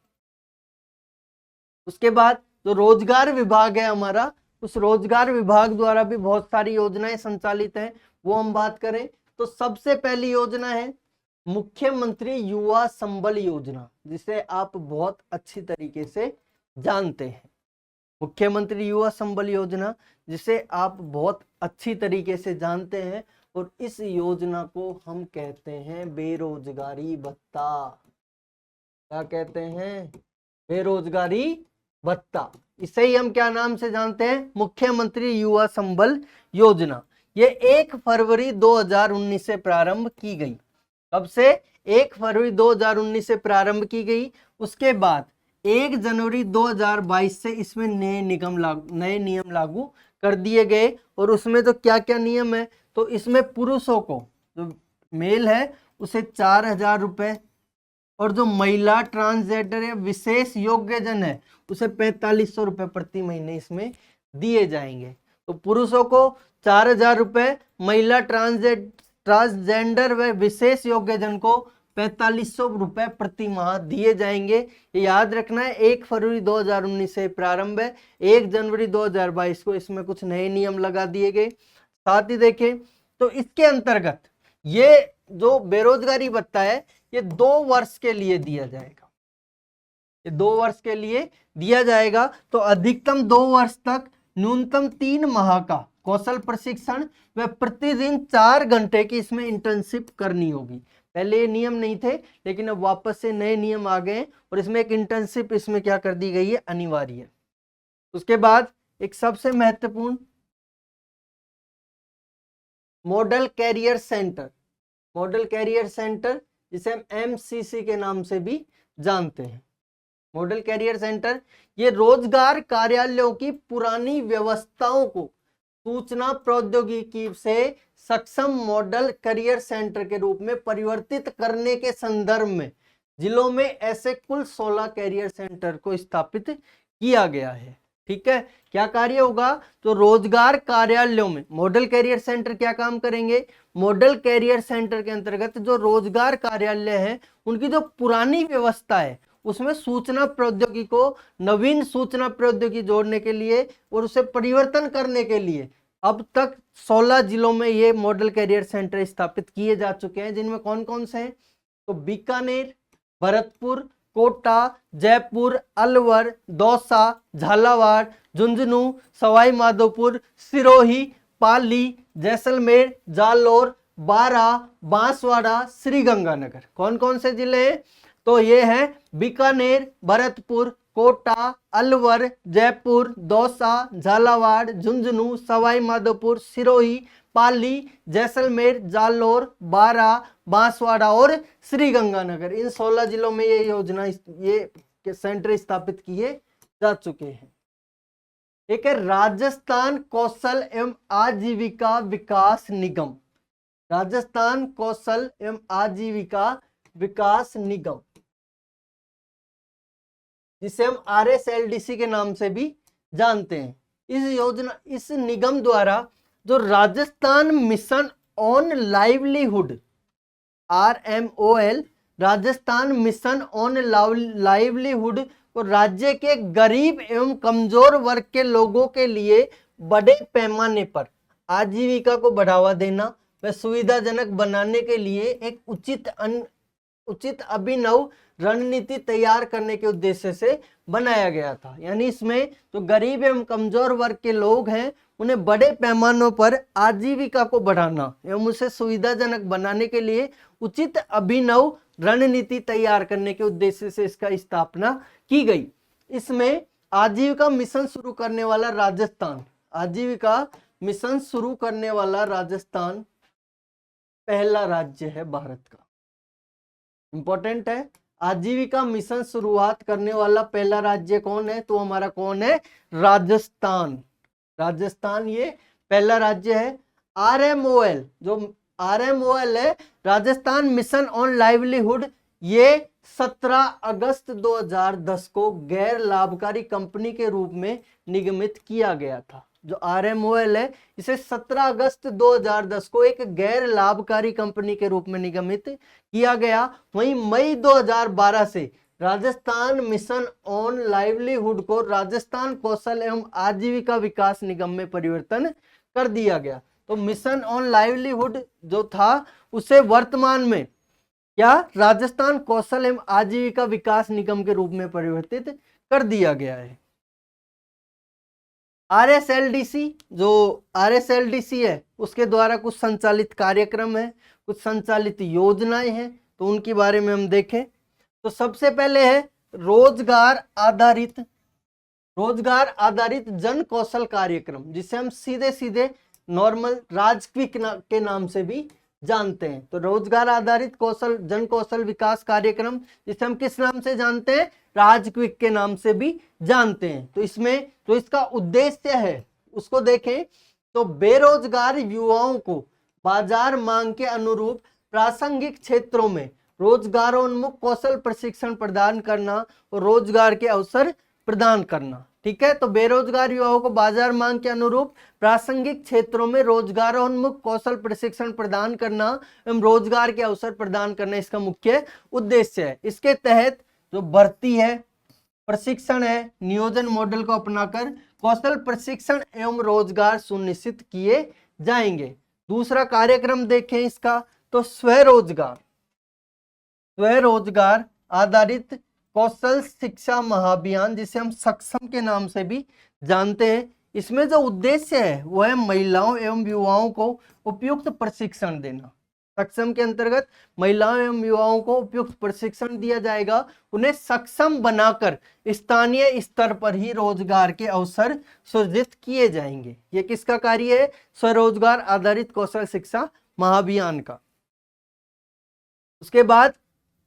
उसके बाद जो रोजगार विभाग है हमारा, उस रोजगार विभाग द्वारा भी बहुत सारी योजनाएं संचालित हैं। वो हम बात करें तो सबसे पहली योजना है मुख्यमंत्री युवा संबल योजना, जिसे आप बहुत अच्छी तरीके से जानते हैं। मुख्यमंत्री युवा संबल योजना जिसे आप बहुत अच्छी तरीके से जानते हैं, और इस योजना को हम कहते हैं बेरोजगारी भत्ता। क्या कहते हैं? बेरोजगारी भत्ता। इसे ही हम क्या नाम से जानते हैं? मुख्यमंत्री युवा संबल योजना। ये 1 फरवरी 2019 से प्रारंभ की गई। कब से? 1 फरवरी 2019 से प्रारंभ की गई। उसके बाद 1 जनवरी 2022 से इसमें नए नियम लागू कर दिए गए। और उसमें तो क्या क्या नियम है? तो इसमें पुरुषों को, जो मेल है उसे 4,000 रुपये, और जो महिला ट्रांसजेंडर या विशेष योग्यजन है उसे 4500 रुपये प्रति महीने इसमें दिए जाएंगे। तो पुरुषों को 4,000 रुपये, महिला ट्रांसजेंडर व विशेष योग्यजन को 4500 रुपये प्रति माह दिए जाएंगे। ये याद रखना है। 1 फरवरी 2019 से प्रारंभ है। 1 जनवरी 2022 को इसमें कुछ नए नियम लगा दिए गए। साथ ही देखें तो इसके अंतर्गत ये जो बेरोजगारी भत्ता है ये 2 वर्ष के लिए दिया जाएगा। ये 2 वर्ष के लिए दिया जाएगा। तो अधिकतम 2 वर्ष तक न्यूनतम 3 माह का कौशल प्रशिक्षण व प्रतिदिन 4 घंटे की इसमें इंटर्नशिप करनी होगी। पहले ये नियम नहीं थे, लेकिन अब वापस से नए नियम आ गए और इसमें एक इंटर्नशिप इसमें क्या कर दी गई है? अनिवार्य। उसके बाद एक सबसे महत्वपूर्ण model career centre, model career centre जिसे हम एमसीसी के नाम से भी जानते हैं। मॉडल कैरियर सेंटर ये रोजगार कार्यालयों की पुरानी व्यवस्थाओं को सूचना प्रौद्योगिकी से सक्षम मॉडल करियर सेंटर के रूप में परिवर्तित करने के संदर्भ में जिलों में ऐसे कुल 16 कैरियर सेंटर को स्थापित किया गया है। ठीक है, क्या कार्य होगा? तो रोजगार कार्यालयों में मॉडल कैरियर सेंटर क्या काम करेंगे? मॉडल कैरियर सेंटर के अंतर्गत जो रोजगार कार्यालय है उनकी जो पुरानी व्यवस्था है उसमें सूचना प्रौद्योगिकी को, नवीन सूचना प्रौद्योगिकी जोड़ने के लिए और उसे परिवर्तन करने के लिए अब तक 16 जिलों में ये मॉडल कैरियर सेंटर स्थापित किए जा चुके हैं। जिनमें कौन कौन से हैं? तो बीकानेर, भरतपुर, कोटा, जयपुर, अलवर, दौसा, झालावाड़, झुंझुनू, सवाई माधोपुर, सिरोही, पाली, जैसलमेर, जालौर, बारा, बांसवाड़ा, श्रीगंगानगर। कौन कौन से जिले हैं? तो ये है बीकानेर, भरतपुर, कोटा, अलवर, जयपुर, दौसा, झालावाड़, झुंझुनू, सवाई माधोपुर, सिरोही, पाली, जैसलमेर, जालौर, बारा, बांसवाड़ा और श्रीगंगानगर। इन 16 जिलों में ये योजना, ये सेंटर स्थापित किए जा चुके हैं। एक है राजस्थान कौशल एवं आजीविका विकास निगम। राजस्थान कौशल एवं आजीविका विकास निगम, जिसे हम RSLDC के नाम से भी जानते हैं। इस निगम द्वारा जो Rajasthan mission on livelihood RMOL, Rajasthan mission on livelihood को राज्य के गरीब एवं कमजोर वर्ग के लोगों के लिए बड़े पैमाने पर आजीविका को बढ़ावा देना व सुविधाजनक बनाने के लिए एक उचित अभिनव रणनीति तैयार करने के उद्देश्य से बनाया गया था। यानी इसमें जो गरीब एवं कमजोर वर्ग के लोग हैं उन्हें बड़े पैमानों पर आजीविका को बढ़ाना एवं उसे सुविधाजनक बनाने के लिए उचित अभिनव रणनीति तैयार करने के उद्देश्य से इसका स्थापना की गई। इसमें आजीविका मिशन शुरू करने वाला राजस्थान, आजीविका मिशन शुरू करने वाला राजस्थान पहला राज्य है भारत का। इंपॉर्टेंट है, आजीविका मिशन शुरुआत करने वाला पहला राज्य कौन है? तो हमारा कौन है? राजस्थान। राजस्थान ये पहला राज्य है। RMOL, जो RMOL है, राजस्थान मिशन ऑन लाइवलीहुड, ये 17 अगस्त 2010 को गैर लाभकारी कंपनी के रूप में निगमित किया गया था। जो RMOL है, इसे 17 अगस्त 2010 को एक गैर लाभकारी कंपनी के रूप में निगमित किया गया। वहीं मई 2012 से राजस्थान मिशन ऑन लाइवलीहुड को राजस्थान कौशल एवं आजीविका विकास निगम में परिवर्तन कर दिया गया। तो मिशन ऑन लाइवलीहुड जो था उसे वर्तमान में क्या राजस्थान कौशल एवं आजीविका विकास निगम के रूप में परिवर्तित कर दिया गया है। RSLDC, जो RSLDC है उसके द्वारा कुछ संचालित कार्यक्रम है, कुछ संचालित योजनाएं हैं, तो उनके बारे में हम देखें तो सबसे पहले है रोजगार आधारित जन कौशल कार्यक्रम, जिसे हम सीधे सीधे नॉर्मल राजक्विक के नाम से भी जानते हैं। तो रोजगार आधारित जन कौशल विकास कार्यक्रम, जिसे हम किस नाम से जानते हैं? राजक्विक के नाम से भी जानते हैं। तो इसमें जो इसका उद्देश्य है उसको देखें तो बेरोजगार युवाओं को बाजार मांग के अनुरूप प्रासंगिक क्षेत्रों में रोजगारोन्मुख कौशल प्रशिक्षण प्रदान करना और रोजगार के अवसर प्रदान करना। ठीक है, तो बेरोजगार युवाओं को बाजार मांग के अनुरूप प्रासंगिक क्षेत्रों में रोजगारोन्मुख कौशल प्रशिक्षण प्रदान करना एवं रोजगार के अवसर प्रदान करना इसका मुख्य उद्देश्य है। इसके तहत जो भर्ती है, प्रशिक्षण है, नियोजन मॉडल को अपनाकर कौशल प्रशिक्षण एवं रोजगार सुनिश्चित किए जाएंगे। दूसरा कार्यक्रम देखें इसका तो स्वरोजगार आधारित कौशल शिक्षा महाअभियान, जिसे हम सक्षम के नाम से भी जानते हैं। इसमें जो उद्देश्य है वो है महिलाओं एवं युवाओं को उपयुक्त प्रशिक्षण देना। सक्षम के अंतर्गत महिलाओं एवं युवाओं को उपयुक्त प्रशिक्षण दिया जाएगा, उन्हें सक्षम बनाकर स्थानीय स्तर पर ही रोजगार के अवसर सृजित किए जाएंगे। ये किसका कार्य है? स्वरोजगार आधारित कौशल शिक्षा महाअभियान का। उसके बाद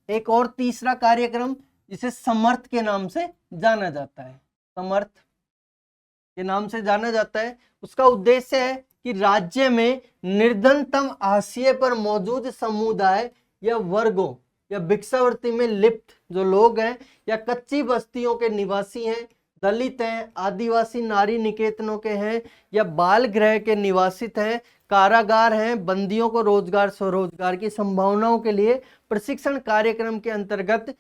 एक और तीसरा कार्यक्रम जिसे समर्थ के नाम से जाना जाता है, समर्थ के नाम से जाना जाता है। उसका उद्देश्य है कि राज्य में निर्धनतम हाशिए पर मौजूद समुदाय या वर्गों या भिक्षावृत्ति में लिप्त जो लोग हैं या कच्ची बस्तियों के निवासी हैं, दलित हैं, आदिवासी नारी निकेतनों के हैं या बाल गृह के निवासित हैं, कारागार हैं, बंदियों को रोजगार स्वरोजगार की संभावनाओं के लिए प्रशिक्षण कार्यक्रम के अंतर्गत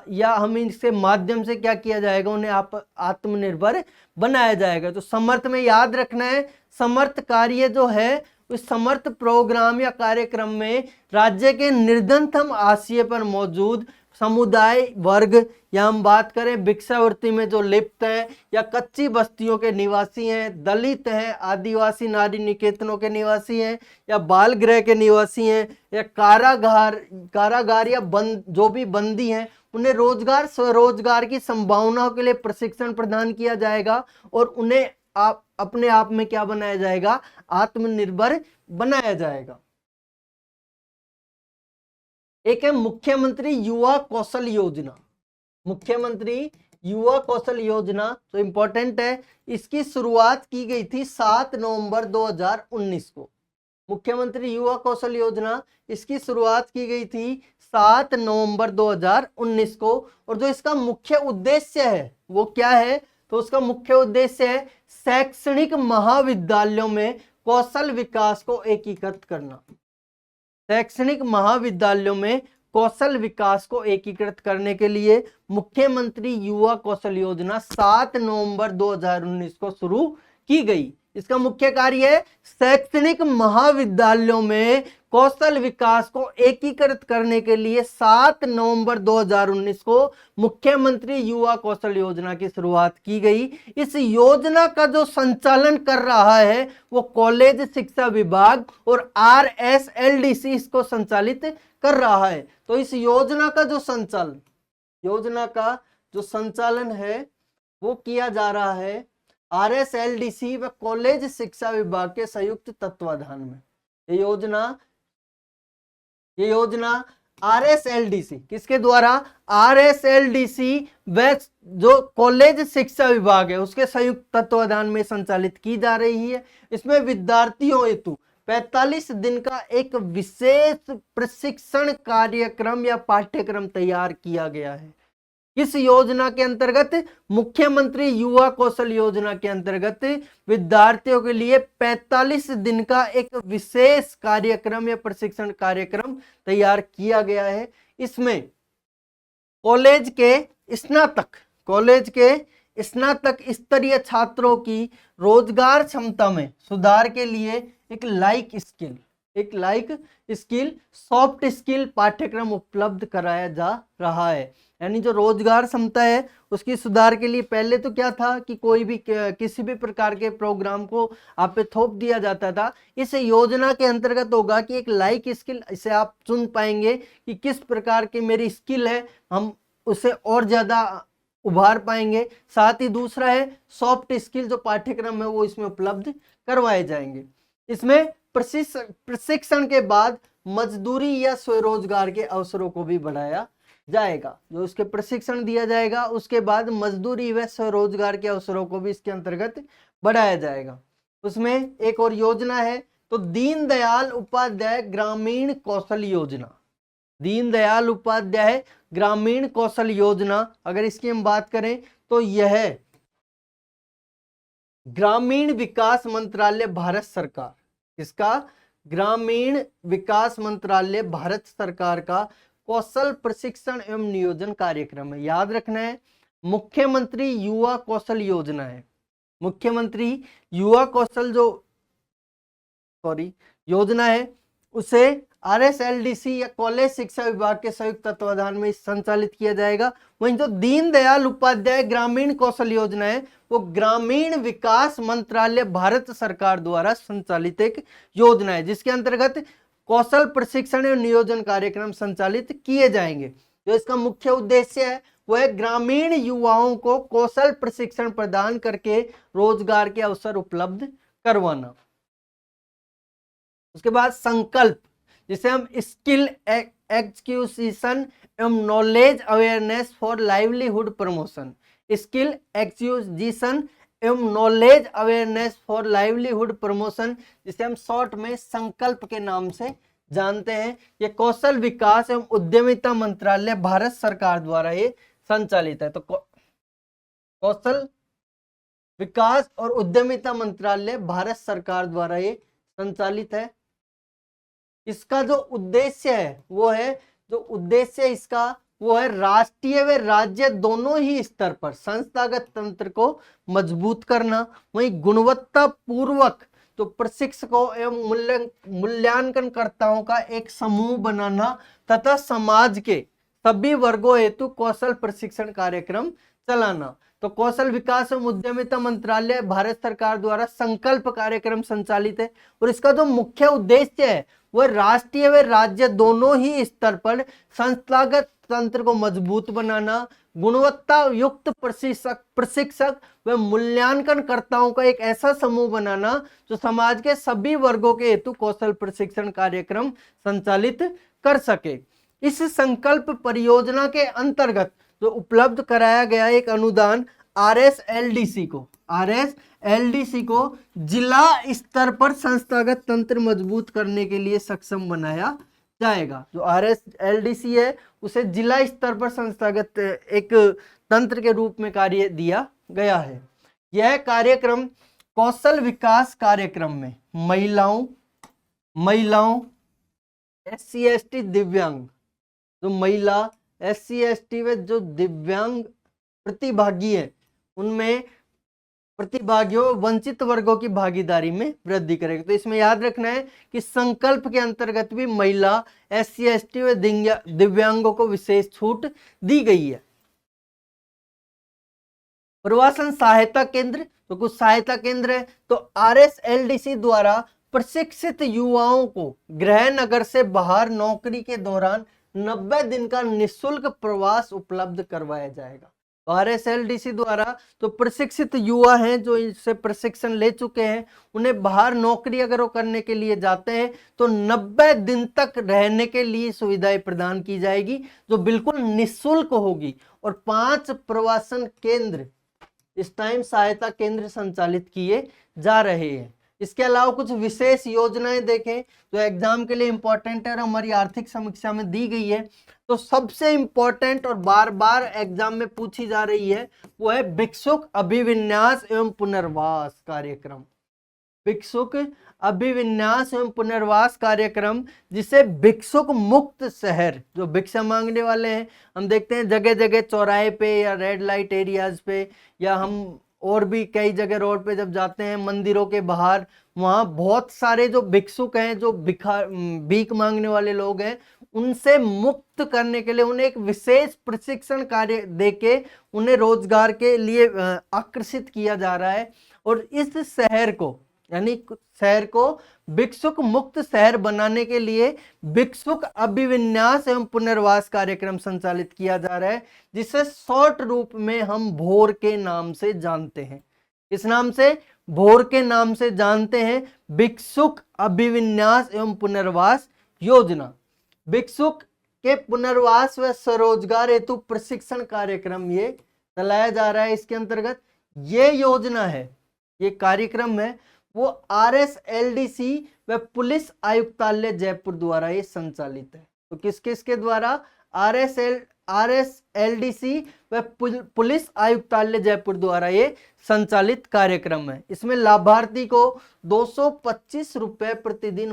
या हम इसके माध्यम से क्या किया जाएगा? उन्हें आत्मनिर्भर बनाया जाएगा। तो समर्थ में याद रखना है, समर्थ कार्य जो है उस समर्थ प्रोग्राम या कार्यक्रम में राज्य के निर्धनतम हाशिए पर मौजूद समुदाय वर्ग, या हम बात करें भिक्षावृत्ति में जो लिप्त हैं या कच्ची बस्तियों के निवासी हैं, दलित हैं, आदिवासी नारी निकेतनों के निवासी हैं या बाल गृह के निवासी हैं या कारागार या जो भी बंदी हैं, उन्हें रोजगार स्वरोजगार की संभावनाओं के लिए प्रशिक्षण प्रदान किया जाएगा और उन्हें अपने आप में क्या बनाया जाएगा? आत्मनिर्भर बनाया जाएगा। एक है मुख्यमंत्री युवा कौशल योजना। मुख्यमंत्री युवा कौशल योजना तो इंपॉर्टेंट है, इसकी शुरुआत की गई थी 7 नवंबर 2019 को। मुख्यमंत्री युवा कौशल योजना इसकी शुरुआत की गई थी 7 नवंबर 2019 को। और जो इसका मुख्य उद्देश्य है वो क्या है? तो उसका मुख्य उद्देश्य है शैक्षणिक महाविद्यालयों में कौशल विकास को एकीकृत करना। शैक्षणिक महाविद्यालयों में कौशल विकास को एकीकृत करने के लिए मुख्यमंत्री युवा कौशल योजना 7 नवंबर 2019 को शुरू की गई। इसका मुख्य कार्य है शैक्षणिक महाविद्यालयों में कौशल विकास को एकीकृत करने के लिए 7 नवंबर 2019 को मुख्यमंत्री युवा कौशल योजना की शुरुआत की गई। इस योजना का जो संचालन कर रहा है वो कॉलेज शिक्षा विभाग और RSLDC इसको संचालित कर रहा है। तो इस योजना का जो संचालन है वो किया जा रहा है RSLDC व कॉलेज शिक्षा विभाग के संयुक्त तत्वाधान में। ये योजना ये योजना RSLDC किसके द्वारा, RSLDC व जो कॉलेज शिक्षा विभाग है उसके संयुक्त तत्वाधान में संचालित की जा रही है। इसमें विद्यार्थियों हेतु 45 दिन का एक विशेष प्रशिक्षण कार्यक्रम या पाठ्यक्रम तैयार किया गया है। इस योजना के अंतर्गत मुख्यमंत्री युवा कौशल योजना के अंतर्गत विद्यार्थियों के लिए 45 दिन का एक विशेष कार्यक्रम या प्रशिक्षण कार्यक्रम तैयार किया गया है। इसमें कॉलेज के स्नातक स्तरीय छात्रों की रोजगार क्षमता में सुधार के लिए एक लाइक स्किल सॉफ्ट स्किल पाठ्यक्रम उपलब्ध कराया जा रहा है। यानी जो रोजगार क्षमता है उसकी सुधार के लिए पहले तो क्या था कि कोई भी किसी भी प्रकार के प्रोग्राम को आप पे थोप दिया जाता था। इस योजना के अंतर्गत होगा कि एक लाइक स्किल, इसे आप चुन पाएंगे कि किस प्रकार की मेरी स्किल है, हम उसे और ज्यादा उभार पाएंगे। साथ ही दूसरा है सॉफ्ट स्किल, जो पाठ्यक्रम है वो इसमें उपलब्ध करवाए जाएंगे। इसमें प्रशिक्षण के बाद मजदूरी या स्वरोजगार के अवसरों को भी बढ़ाया जाएगा। जो उसके प्रशिक्षण दिया जाएगा उसके बाद मजदूरी व स्वरोजगार के अवसरों को भी इसके अंतर्गत बढ़ाया जाएगा। उसमें एक और योजना है तो दीनदयाल उपाध्याय ग्रामीण कौशल योजना। दीनदयाल उपाध्याय ग्रामीण कौशल योजना, अगर इसकी हम बात करें तो यह ग्रामीण विकास मंत्रालय भारत सरकार, इसका ग्रामीण विकास मंत्रालय भारत सरकार का कौशल प्रशिक्षण एवं नियोजन कार्यक्रम है। याद रखना है मुख्यमंत्री युवा कौशल योजना है। मुख्यमंत्री युवा कौशल योजना है उसे RSLDC या कॉलेज शिक्षा विभाग के संयुक्त तत्वाधान में संचालित किया जाएगा। वहीं जो दीनदयाल उपाध्याय ग्रामीण कौशल योजना है वो ग्रामीण विकास मंत्रालय भारत सरकार द्वारा संचालित एक योजना है जिसके अंतर्गत कौशल प्रशिक्षण और नियोजन कार्यक्रम संचालित किए जाएंगे। जो इसका मुख्य उद्देश्य है वह ग्रामीण युवाओं को कौशल प्रशिक्षण प्रदान करके रोजगार के अवसर उपलब्ध करवाना। उसके बाद संकल्प, जिसे हम स्किल एक्विजिशन एवं knowledge awareness for livelihood promotion, skill acquisition एवं knowledge awareness for livelihood promotion, जिसे हम शॉर्ट में संकल्प के नाम से जानते हैं, ये कौशल विकास एवं उद्यमिता मंत्रालय भारत सरकार द्वारा ये संचालित है। तो कौशल विकास और उद्यमिता मंत्रालय भारत सरकार द्वारा ये संचालित है। इसका जो उद्देश्य है वो है राष्ट्रीय व राज्य दोनों ही स्तर पर संस्थागत तंत्र को मजबूत करना, वहीं गुणवत्ता पूर्वक तो प्रशिक्षकों एवं मूल्यांकनकर्ताओं का एक समूह बनाना तथा समाज के सभी वर्गों हेतु कौशल प्रशिक्षण कार्यक्रम चलाना। तो कौशल विकास एवं उद्यमिता मंत्रालय भारत सरकार द्वारा संकल्प कार्यक्रम संचालित है और इसका जो मुख्य उद्देश्य है वह राष्ट्रीय व राज्य दोनों ही स्तर पर संस्थागत तंत्र को मजबूत बनाना, गुणवत्ता युक्त प्रशिक्षक व मूल्यांकनकर्ताओं का एक ऐसा समूह बनाना जो समाज के सभी वर्गों के हेतु कौशल प्रशिक्षण कार्यक्रम संचालित कर सके। इस संकल्प परियोजना के अंतर्गत जो उपलब्ध कराया गया एक अनुदान RSLDC को जिला स्तर पर संस्थागत तंत्र मजबूत करने के लिए सक्षम बनाया जाएगा। जो RSLDC है उसे जिला स्तर पर संस्थागत एक तंत्र के रूप में कार्य दिया गया है। यह कार्यक्रम कौशल विकास कार्यक्रम में महिलाओं SC/ST दिव्यांग, जो महिला SC/ST व जो दिव्यांग प्रतिभागी है उनमें प्रतिभागियों वंचित वर्गों की भागीदारी में वृद्धि करेगा। तो इसमें याद रखना है कि संकल्प के अंतर्गत भी महिला SC/ST व दिव्यांगों को विशेष छूट दी गई है। प्रवासन सहायता केंद्र, तो कुछ सहायता केंद्र है तो RSLDC द्वारा प्रशिक्षित युवाओं को गृह नगर से बाहर नौकरी के दौरान 90 दिन का निःशुल्क प्रवास उपलब्ध करवाया जाएगा। तो RSLDC द्वारा तो प्रशिक्षित युवा हैं जो इससे प्रशिक्षण ले चुके हैं, उन्हें बाहर नौकरी अगर वो करने के लिए जाते हैं तो 90 दिन तक रहने के लिए सुविधाएं प्रदान की जाएगी जो बिल्कुल निःशुल्क होगी। और 5 प्रवासन केंद्र इस टाइम सहायता केंद्र संचालित किए जा रहे हैं। इसके अलावा कुछ विशेष योजनाएं देखें जो एग्जाम के लिए इंपॉर्टेंट है और हमारी आर्थिक समीक्षा में दी गई है। तो सबसे इंपॉर्टेंट और बार बार एग्जाम में पूछी जा रही है वो है भिक्षुक अभिविन्यास एवं पुनर्वास कार्यक्रम। भिक्षुक अभिविन्यास एवं पुनर्वास कार्यक्रम, जिसे भिक्षुक मुक्त शहर, जो भिक्षा मांगने वाले हैं, हम देखते हैं जगह जगह चौराहे पे या रेड लाइट एरियाज पे या हम और भी कई जगह रोड पे जब जाते हैं मंदिरों के बाहर, वहां बहुत सारे जो भिक्षुक हैं, जो भीख मांगने वाले लोग हैं, उनसे मुक्त करने के लिए उन्हें एक विशेष प्रशिक्षण कार्य देके उन्हें रोजगार के लिए आकर्षित किया जा रहा है। और इस शहर को यानी शहर को भिक्षुक मुक्त शहर बनाने के लिए भिक्षुक अभिविन्यास एवं पुनर्वास कार्यक्रम संचालित किया जा रहा है, जिसे शॉर्ट रूप में हम भोर के नाम से जानते हैं। इस नाम से भोर के नाम से जानते हैं, भिक्षुक अभिविन्यास एवं पुनर्वास योजना। भिक्षुक के पुनर्वास व स्वरोजगार हेतु प्रशिक्षण कार्यक्रम ये चलाया जा रहा है। इसके अंतर्गत ये योजना है, ये कार्यक्रम है, वो RSLDC व पुलिस आयुक्तालय जयपुर द्वारा ये संचालित है। तो किस किस के द्वारा? RSLDC व पुलिस आयुक्तालय जयपुर द्वारा ये संचालित कार्यक्रम है। इसमें लाभार्थी को 225 रुपए प्रतिदिन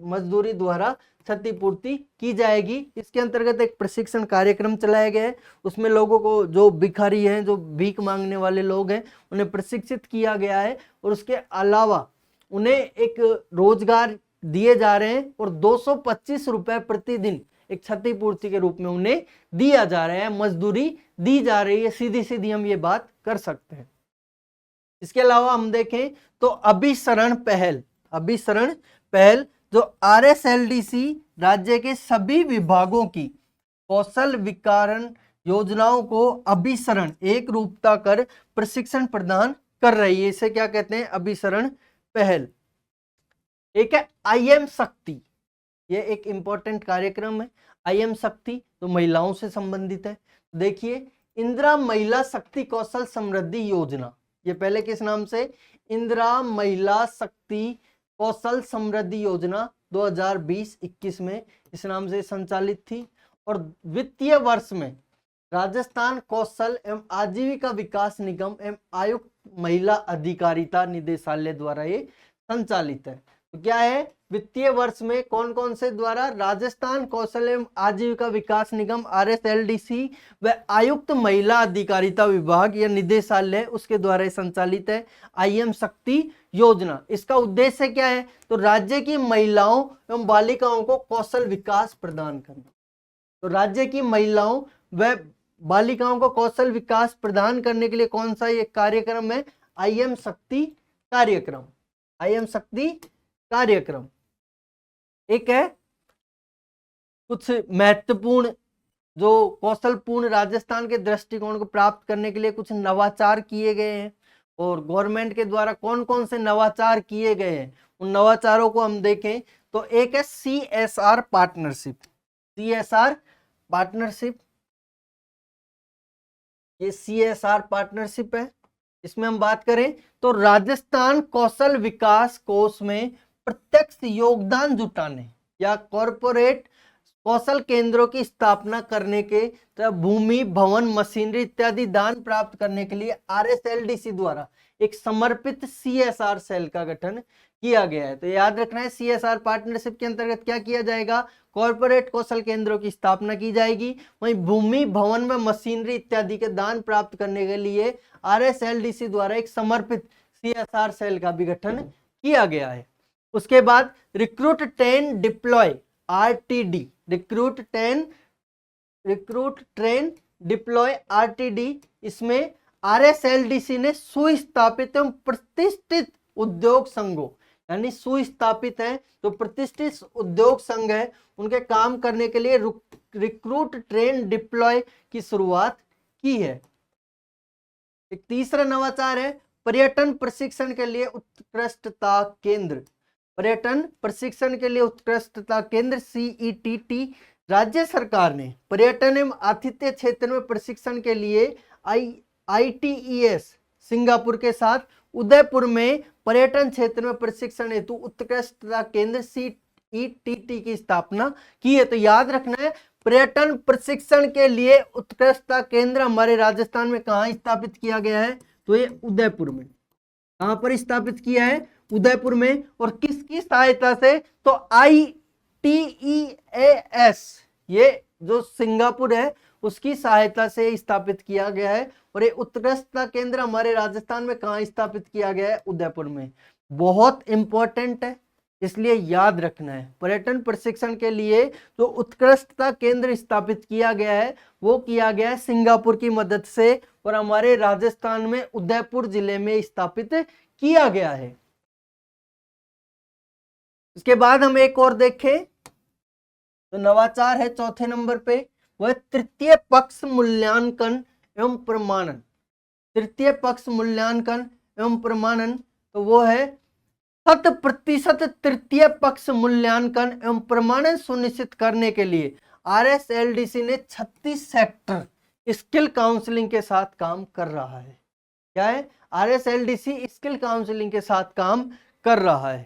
मजदूरी द्वारा क्षतिपूर्ति की जाएगी। इसके अंतर्गत एक प्रशिक्षण कार्यक्रम चलाया गया है, उसमें लोगों को, जो भिखारी हैं, जो भीख मांगने वाले लोग हैं, उन्हें प्रशिक्षित किया गया है और उसके अलावा उन्हें एक रोजगार दिए जा रहे हैं और 225 रुपए प्रतिदिन एक क्षतिपूर्ति के रूप में उन्हें दिया जा रहा है, मजदूरी दी जा रही है। सीधी सीधी हम ये बात कर सकते हैं। इसके अलावा हम देखें तो अभिसरण पहल जो RSLDC राज्य के सभी विभागों की कौशल विकारण योजनाओं को अभिसरण एक रूपता कर प्रशिक्षण प्रदान कर रही है। इसे क्या कहते हैं? अभिसरण पहल। एक है IM शक्ति, ये एक इंपॉर्टेंट कार्यक्रम है। IM शक्ति तो महिलाओं से संबंधित है। देखिए, इंदिरा महिला शक्ति कौशल समृद्धि योजना, ये पहले किस नाम से? इंदिरा महिला शक्ति कौशल समृद्धि योजना 2020-21 में इस नाम से संचालित थी। और वित्तीय वर्ष में राजस्थान कौशल एवं आजीविका विकास निगम एवं आयुक्त महिला अधिकारिता निदेशालय द्वारा ये संचालित है। तो क्या है? वित्तीय वर्ष में कौन कौन से द्वारा? राजस्थान कौशल एवं आजीविका विकास निगम RSLDC व आयुक्त महिला अधिकारिता विभाग या निदेशालय, उसके द्वारा संचालित है IM शक्ति योजना। इसका उद्देश्य क्या है? तो राज्य की महिलाओं एवं बालिकाओं को कौशल विकास प्रदान करना। तो राज्य की महिलाओं व बालिकाओं को कौशल विकास प्रदान करने के लिए कौन सा ये कार्यक्रम है? IM शक्ति कार्यक्रम। IM शक्ति कार्यक्रम एक है। कुछ महत्वपूर्ण जो कौशलपूर्ण राजस्थान के दृष्टिकोण को प्राप्त करने के लिए कुछ नवाचार किए गए हैं और गवर्नमेंट के द्वारा कौन कौन से नवाचार किए गए हैं, उन नवाचारों को हम देखें तो एक है CSR पार्टनरशिप। CSR पार्टनरशिप, ये CSR पार्टनरशिप है। इसमें हम बात करें तो राजस्थान कौशल विकास कोष में प्रत्यक्ष योगदान जुटाने या कॉरपोरेट कौशल केंद्रों की स्थापना करने के तथा भूमि, भवन, मशीनरी इत्यादि दान प्राप्त करने के लिए RSLDC द्वारा एक समर्पित CSR सेल का गठन किया गया है। तो याद रखना है, CSR पार्टनरशिप के अंतर्गत क्या किया जाएगा? कॉरपोरेट कौशल केंद्रों की स्थापना की जाएगी। वहीं भूमि, भवन में मशीनरी इत्यादि के दान प्राप्त करने के लिए RSLDC द्वारा एक समर्पित CSR सेल का भी गठन किया गया है। उसके बाद recruit train deploy RTD, recruit train deploy RTD, इसमें RSLDC ने सुस्थापित एवं प्रतिष्ठित उद्योग संघों, यानी सुस्थापित है तो प्रतिष्ठित उद्योग संघ है, उनके काम करने के लिए रिक्रूट ट्रेन डिप्लॉय की शुरुआत की है। एक तीसरा नवाचार है पर्यटन प्रशिक्षण के लिए उत्कृष्टता केंद्र। पर्यटन प्रशिक्षण के लिए उत्कृष्टता केंद्र CETT। राज्य सरकार ने पर्यटन एवं आतिथ्य क्षेत्र में प्रशिक्षण के लिए ITES सिंगापुर के साथ उदयपुर में पर्यटन क्षेत्र में प्रशिक्षण हेतु उत्कृष्टता केंद्र CETT की स्थापना की है। तो याद रखना है, पर्यटन प्रशिक्षण के लिए उत्कृष्टता केंद्र हमारे राजस्थान में कहाँ स्थापित किया गया है? तो ये उदयपुर में। कहां पर स्थापित किया है? उदयपुर में। और किसकी सहायता से? तो ITES, ये जो सिंगापुर है उसकी सहायता से स्थापित किया गया है। और ये उत्कृष्टता केंद्र हमारे राजस्थान में कहां स्थापित किया गया है? उदयपुर में। बहुत इंपॉर्टेंट है, इसलिए याद रखना है। पर्यटन प्रशिक्षण के लिए जो उत्कृष्टता केंद्र स्थापित किया गया है वो किया गया है सिंगापुर की मदद से, और हमारे राजस्थान में उदयपुर जिले में स्थापित किया गया है। इसके बाद हम एक और देखें तो नवाचार है चौथे नंबर पे, वह तृतीय पक्ष मूल्यांकन एवं प्रमाणन। तृतीय पक्ष मूल्यांकन एवं प्रमाणन, तो वो है 100% तृतीय पक्ष मूल्यांकन एवं प्रमाणन सुनिश्चित करने के लिए RSLDC ने 36 सेक्टर स्किल काउंसलिंग के साथ काम कर रहा है। क्या है? RSLDC स्किल काउंसलिंग के साथ काम कर रहा है।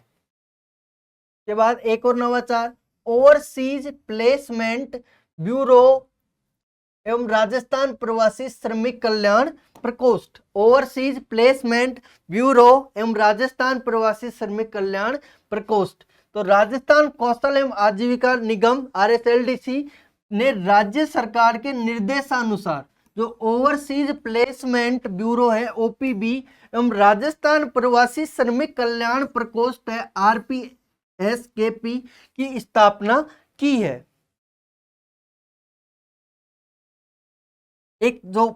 के बाद एक और नवाचार, ओवरसीज प्लेसमेंट ब्यूरो एवं राजस्थान प्रवासी श्रमिक कल्याण प्रकोष्ठ। ओवरसीज प्लेसमेंट ब्यूरो एवं राजस्थान प्रवासी श्रमिक कल्याण प्रकोष्ठ। तो राजस्थान कौशल एवं आजीविका निगम RSLDC ने राज्य सरकार के निर्देशानुसार जो ओवरसीज प्लेसमेंट ब्यूरो है OPB एवं राजस्थान प्रवासी श्रमिक कल्याण प्रकोष्ठ है RPSKP की स्थापना की है। एक जो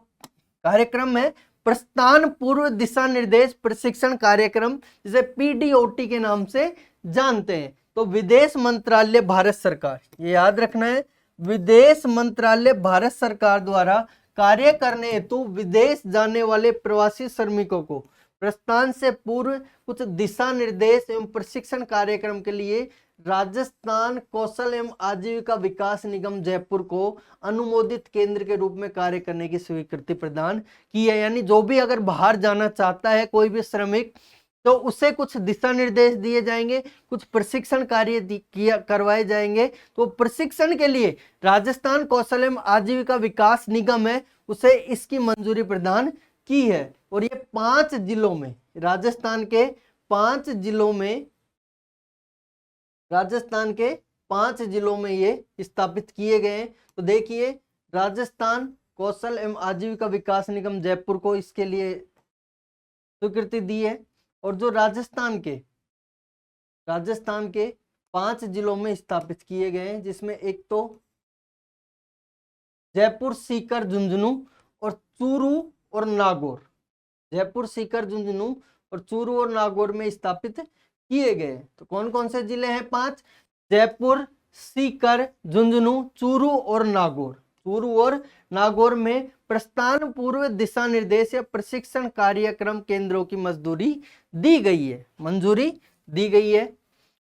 कार्यक्रम है प्रस्थान पूर्व दिशा निर्देश प्रशिक्षण कार्यक्रम, जिसे PDOT के नाम से जानते हैं। तो विदेश मंत्रालय भारत सरकार, ये याद रखना है, विदेश मंत्रालय भारत सरकार द्वारा कार्य करने हेतु विदेश जाने वाले प्रवासी श्रमिकों को प्रस्थान से पूर्व कुछ दिशा निर्देश एवं प्रशिक्षण कार्यक्रम के लिए राजस्थान कौशल एवं आजीविका विकास निगम जयपुर को अनुमोदित केंद्र के रूप में कार्य करने की स्वीकृति प्रदान की है। यानी जो भी अगर बाहर जाना चाहता है कोई भी श्रमिक, तो उसे कुछ दिशा निर्देश दिए जाएंगे, कुछ प्रशिक्षण कार्य करवाए जाएंगे। तो प्रशिक्षण के लिए राजस्थान कौशल एवं आजीविका विकास निगम है उसे इसकी मंजूरी प्रदान की है। और ये 5 जिलों में, राजस्थान के 5 जिलों में, राजस्थान के 5 जिलों में ये स्थापित किए गए हैं। तो देखिए, राजस्थान कौशल एवं आजीविका विकास निगम जयपुर को इसके लिए स्वीकृति दी है। और जो राजस्थान के 5 जिलों में स्थापित किए गए हैं, जिसमें एक तो जयपुर, सीकर, झुंझुनू और चूरू और नागौर। जयपुर, सीकर, झुंझुनू और चूरू और नागौर में स्थापित किए गए। तो कौन कौन से जिले हैं? 5, जयपुर, सीकर, झुंझुनू, चूरू और नागौर। चूरू और नागौर में प्रस्थान पूर्व दिशा निर्देश या प्रशिक्षण कार्यक्रम केंद्रों की मंजूरी दी गई है, मंजूरी दी गई है।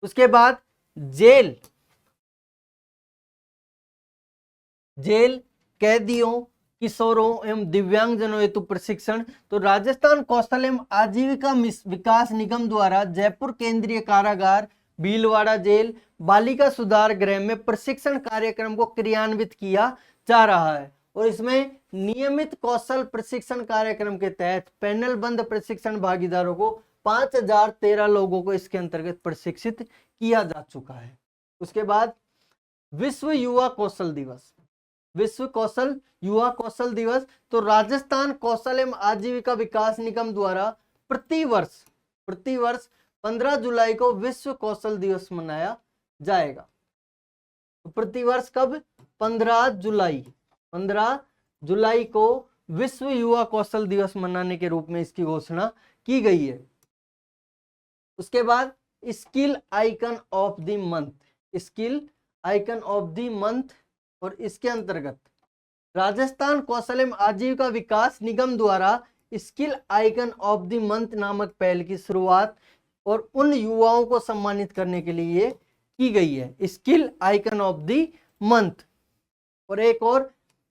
उसके बाद जेल कैदियों, किशोरों एवं दिव्यांगजनों हेतु प्रशिक्षण। तो राजस्थान कौशल एवं आजीविका विकास निगम द्वारा जयपुर केंद्रीय कारागार, भीलवाड़ा जेल, बालिका सुधार गृह में प्रशिक्षण कार्यक्रम को क्रियान्वित किया जा रहा है। और इसमें नियमित कौशल प्रशिक्षण कार्यक्रम के तहत पैनल बंद प्रशिक्षण भागीदारों को 5013 लोगों को इसके अंतर्गत प्रशिक्षित किया जा चुका है। उसके बाद विश्व युवा कौशल दिवस, विश्व युवा कौशल दिवस। तो राजस्थान कौशल एवं आजीविका विकास निगम द्वारा प्रतिवर्ष 15 जुलाई को विश्व कौशल दिवस मनाया जाएगा। तो प्रतिवर्ष कब? 15 जुलाई को विश्व युवा कौशल दिवस मनाने के रूप में इसकी घोषणा की गई है। उसके बाद skill icon of the month, skill icon of the month. और इसके अंतर्गत राजस्थान कौशल एवं आजीविका विकास निगम द्वारा skill icon of the month नामक पहल की शुरुआत और उन युवाओं को सम्मानित करने के लिए की गई है, skill icon of the month. और एक और,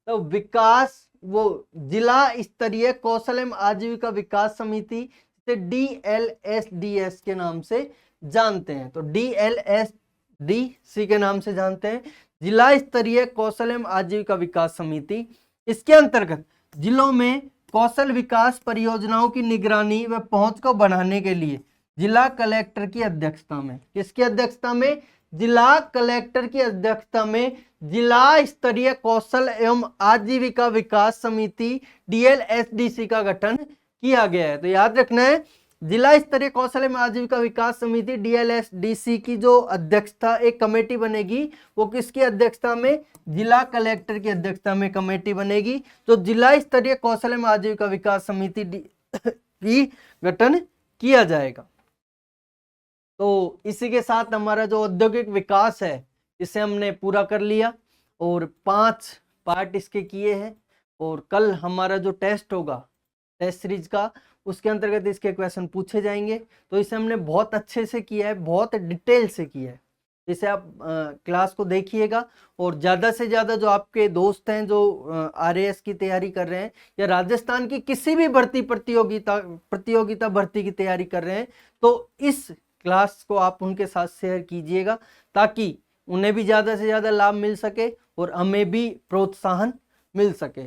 तो विकास वो जिला स्तरीय कौशल एवं आजीविका विकास समिति से DLSDS के नाम से जानते हैं, तो DLSDC के नाम से जानते हैं, जिला स्तरीय कौशल एवं आजीविका विकास समिति। इसके अंतर्गत जिलों में कौशल विकास परियोजनाओं की निगरानी व पहुंच को बढ़ाने के लिए जिला कलेक्टर की अध्यक्षता में, किसकी अध्यक्षता में, जिला कलेक्टर की अध्यक्षता में जिला स्तरीय कौशल एवं आजीविका विकास समिति DLSDC का गठन किया गया है। तो याद रखना है, जिला स्तरीय कौशल एवं आजीविका विकास समिति DLSDC की जो अध्यक्षता, एक कमेटी बनेगी, वो किसकी अध्यक्षता में, जिला कलेक्टर की अध्यक्षता में कमेटी बनेगी। तो जिला स्तरीय कौशल एवं आजीविका विकास समिति की गठन किया जाएगा। तो इसी के साथ हमारा जो औद्योगिक विकास है इसे हमने पूरा कर लिया और 5 पार्ट इसके किए हैं। और कल हमारा जो टेस्ट होगा टेस्ट सीरीज का, उसके अंतर्गत इसके क्वेश्चन पूछे जाएंगे। तो इसे हमने बहुत अच्छे से किया है, बहुत डिटेल से किया है। इसे आप क्लास को देखिएगा और ज़्यादा से ज़्यादा जो आपके दोस्त हैं जो RAS की तैयारी कर रहे हैं या राजस्थान की किसी भी भर्ती प्रतियोगिता भर्ती की तैयारी कर रहे हैं, तो इस क्लास को आप उनके साथ शेयर कीजिएगा ताकि उन्हें भी ज़्यादा से ज़्यादा लाभ मिल सके और हमें भी प्रोत्साहन मिल सके।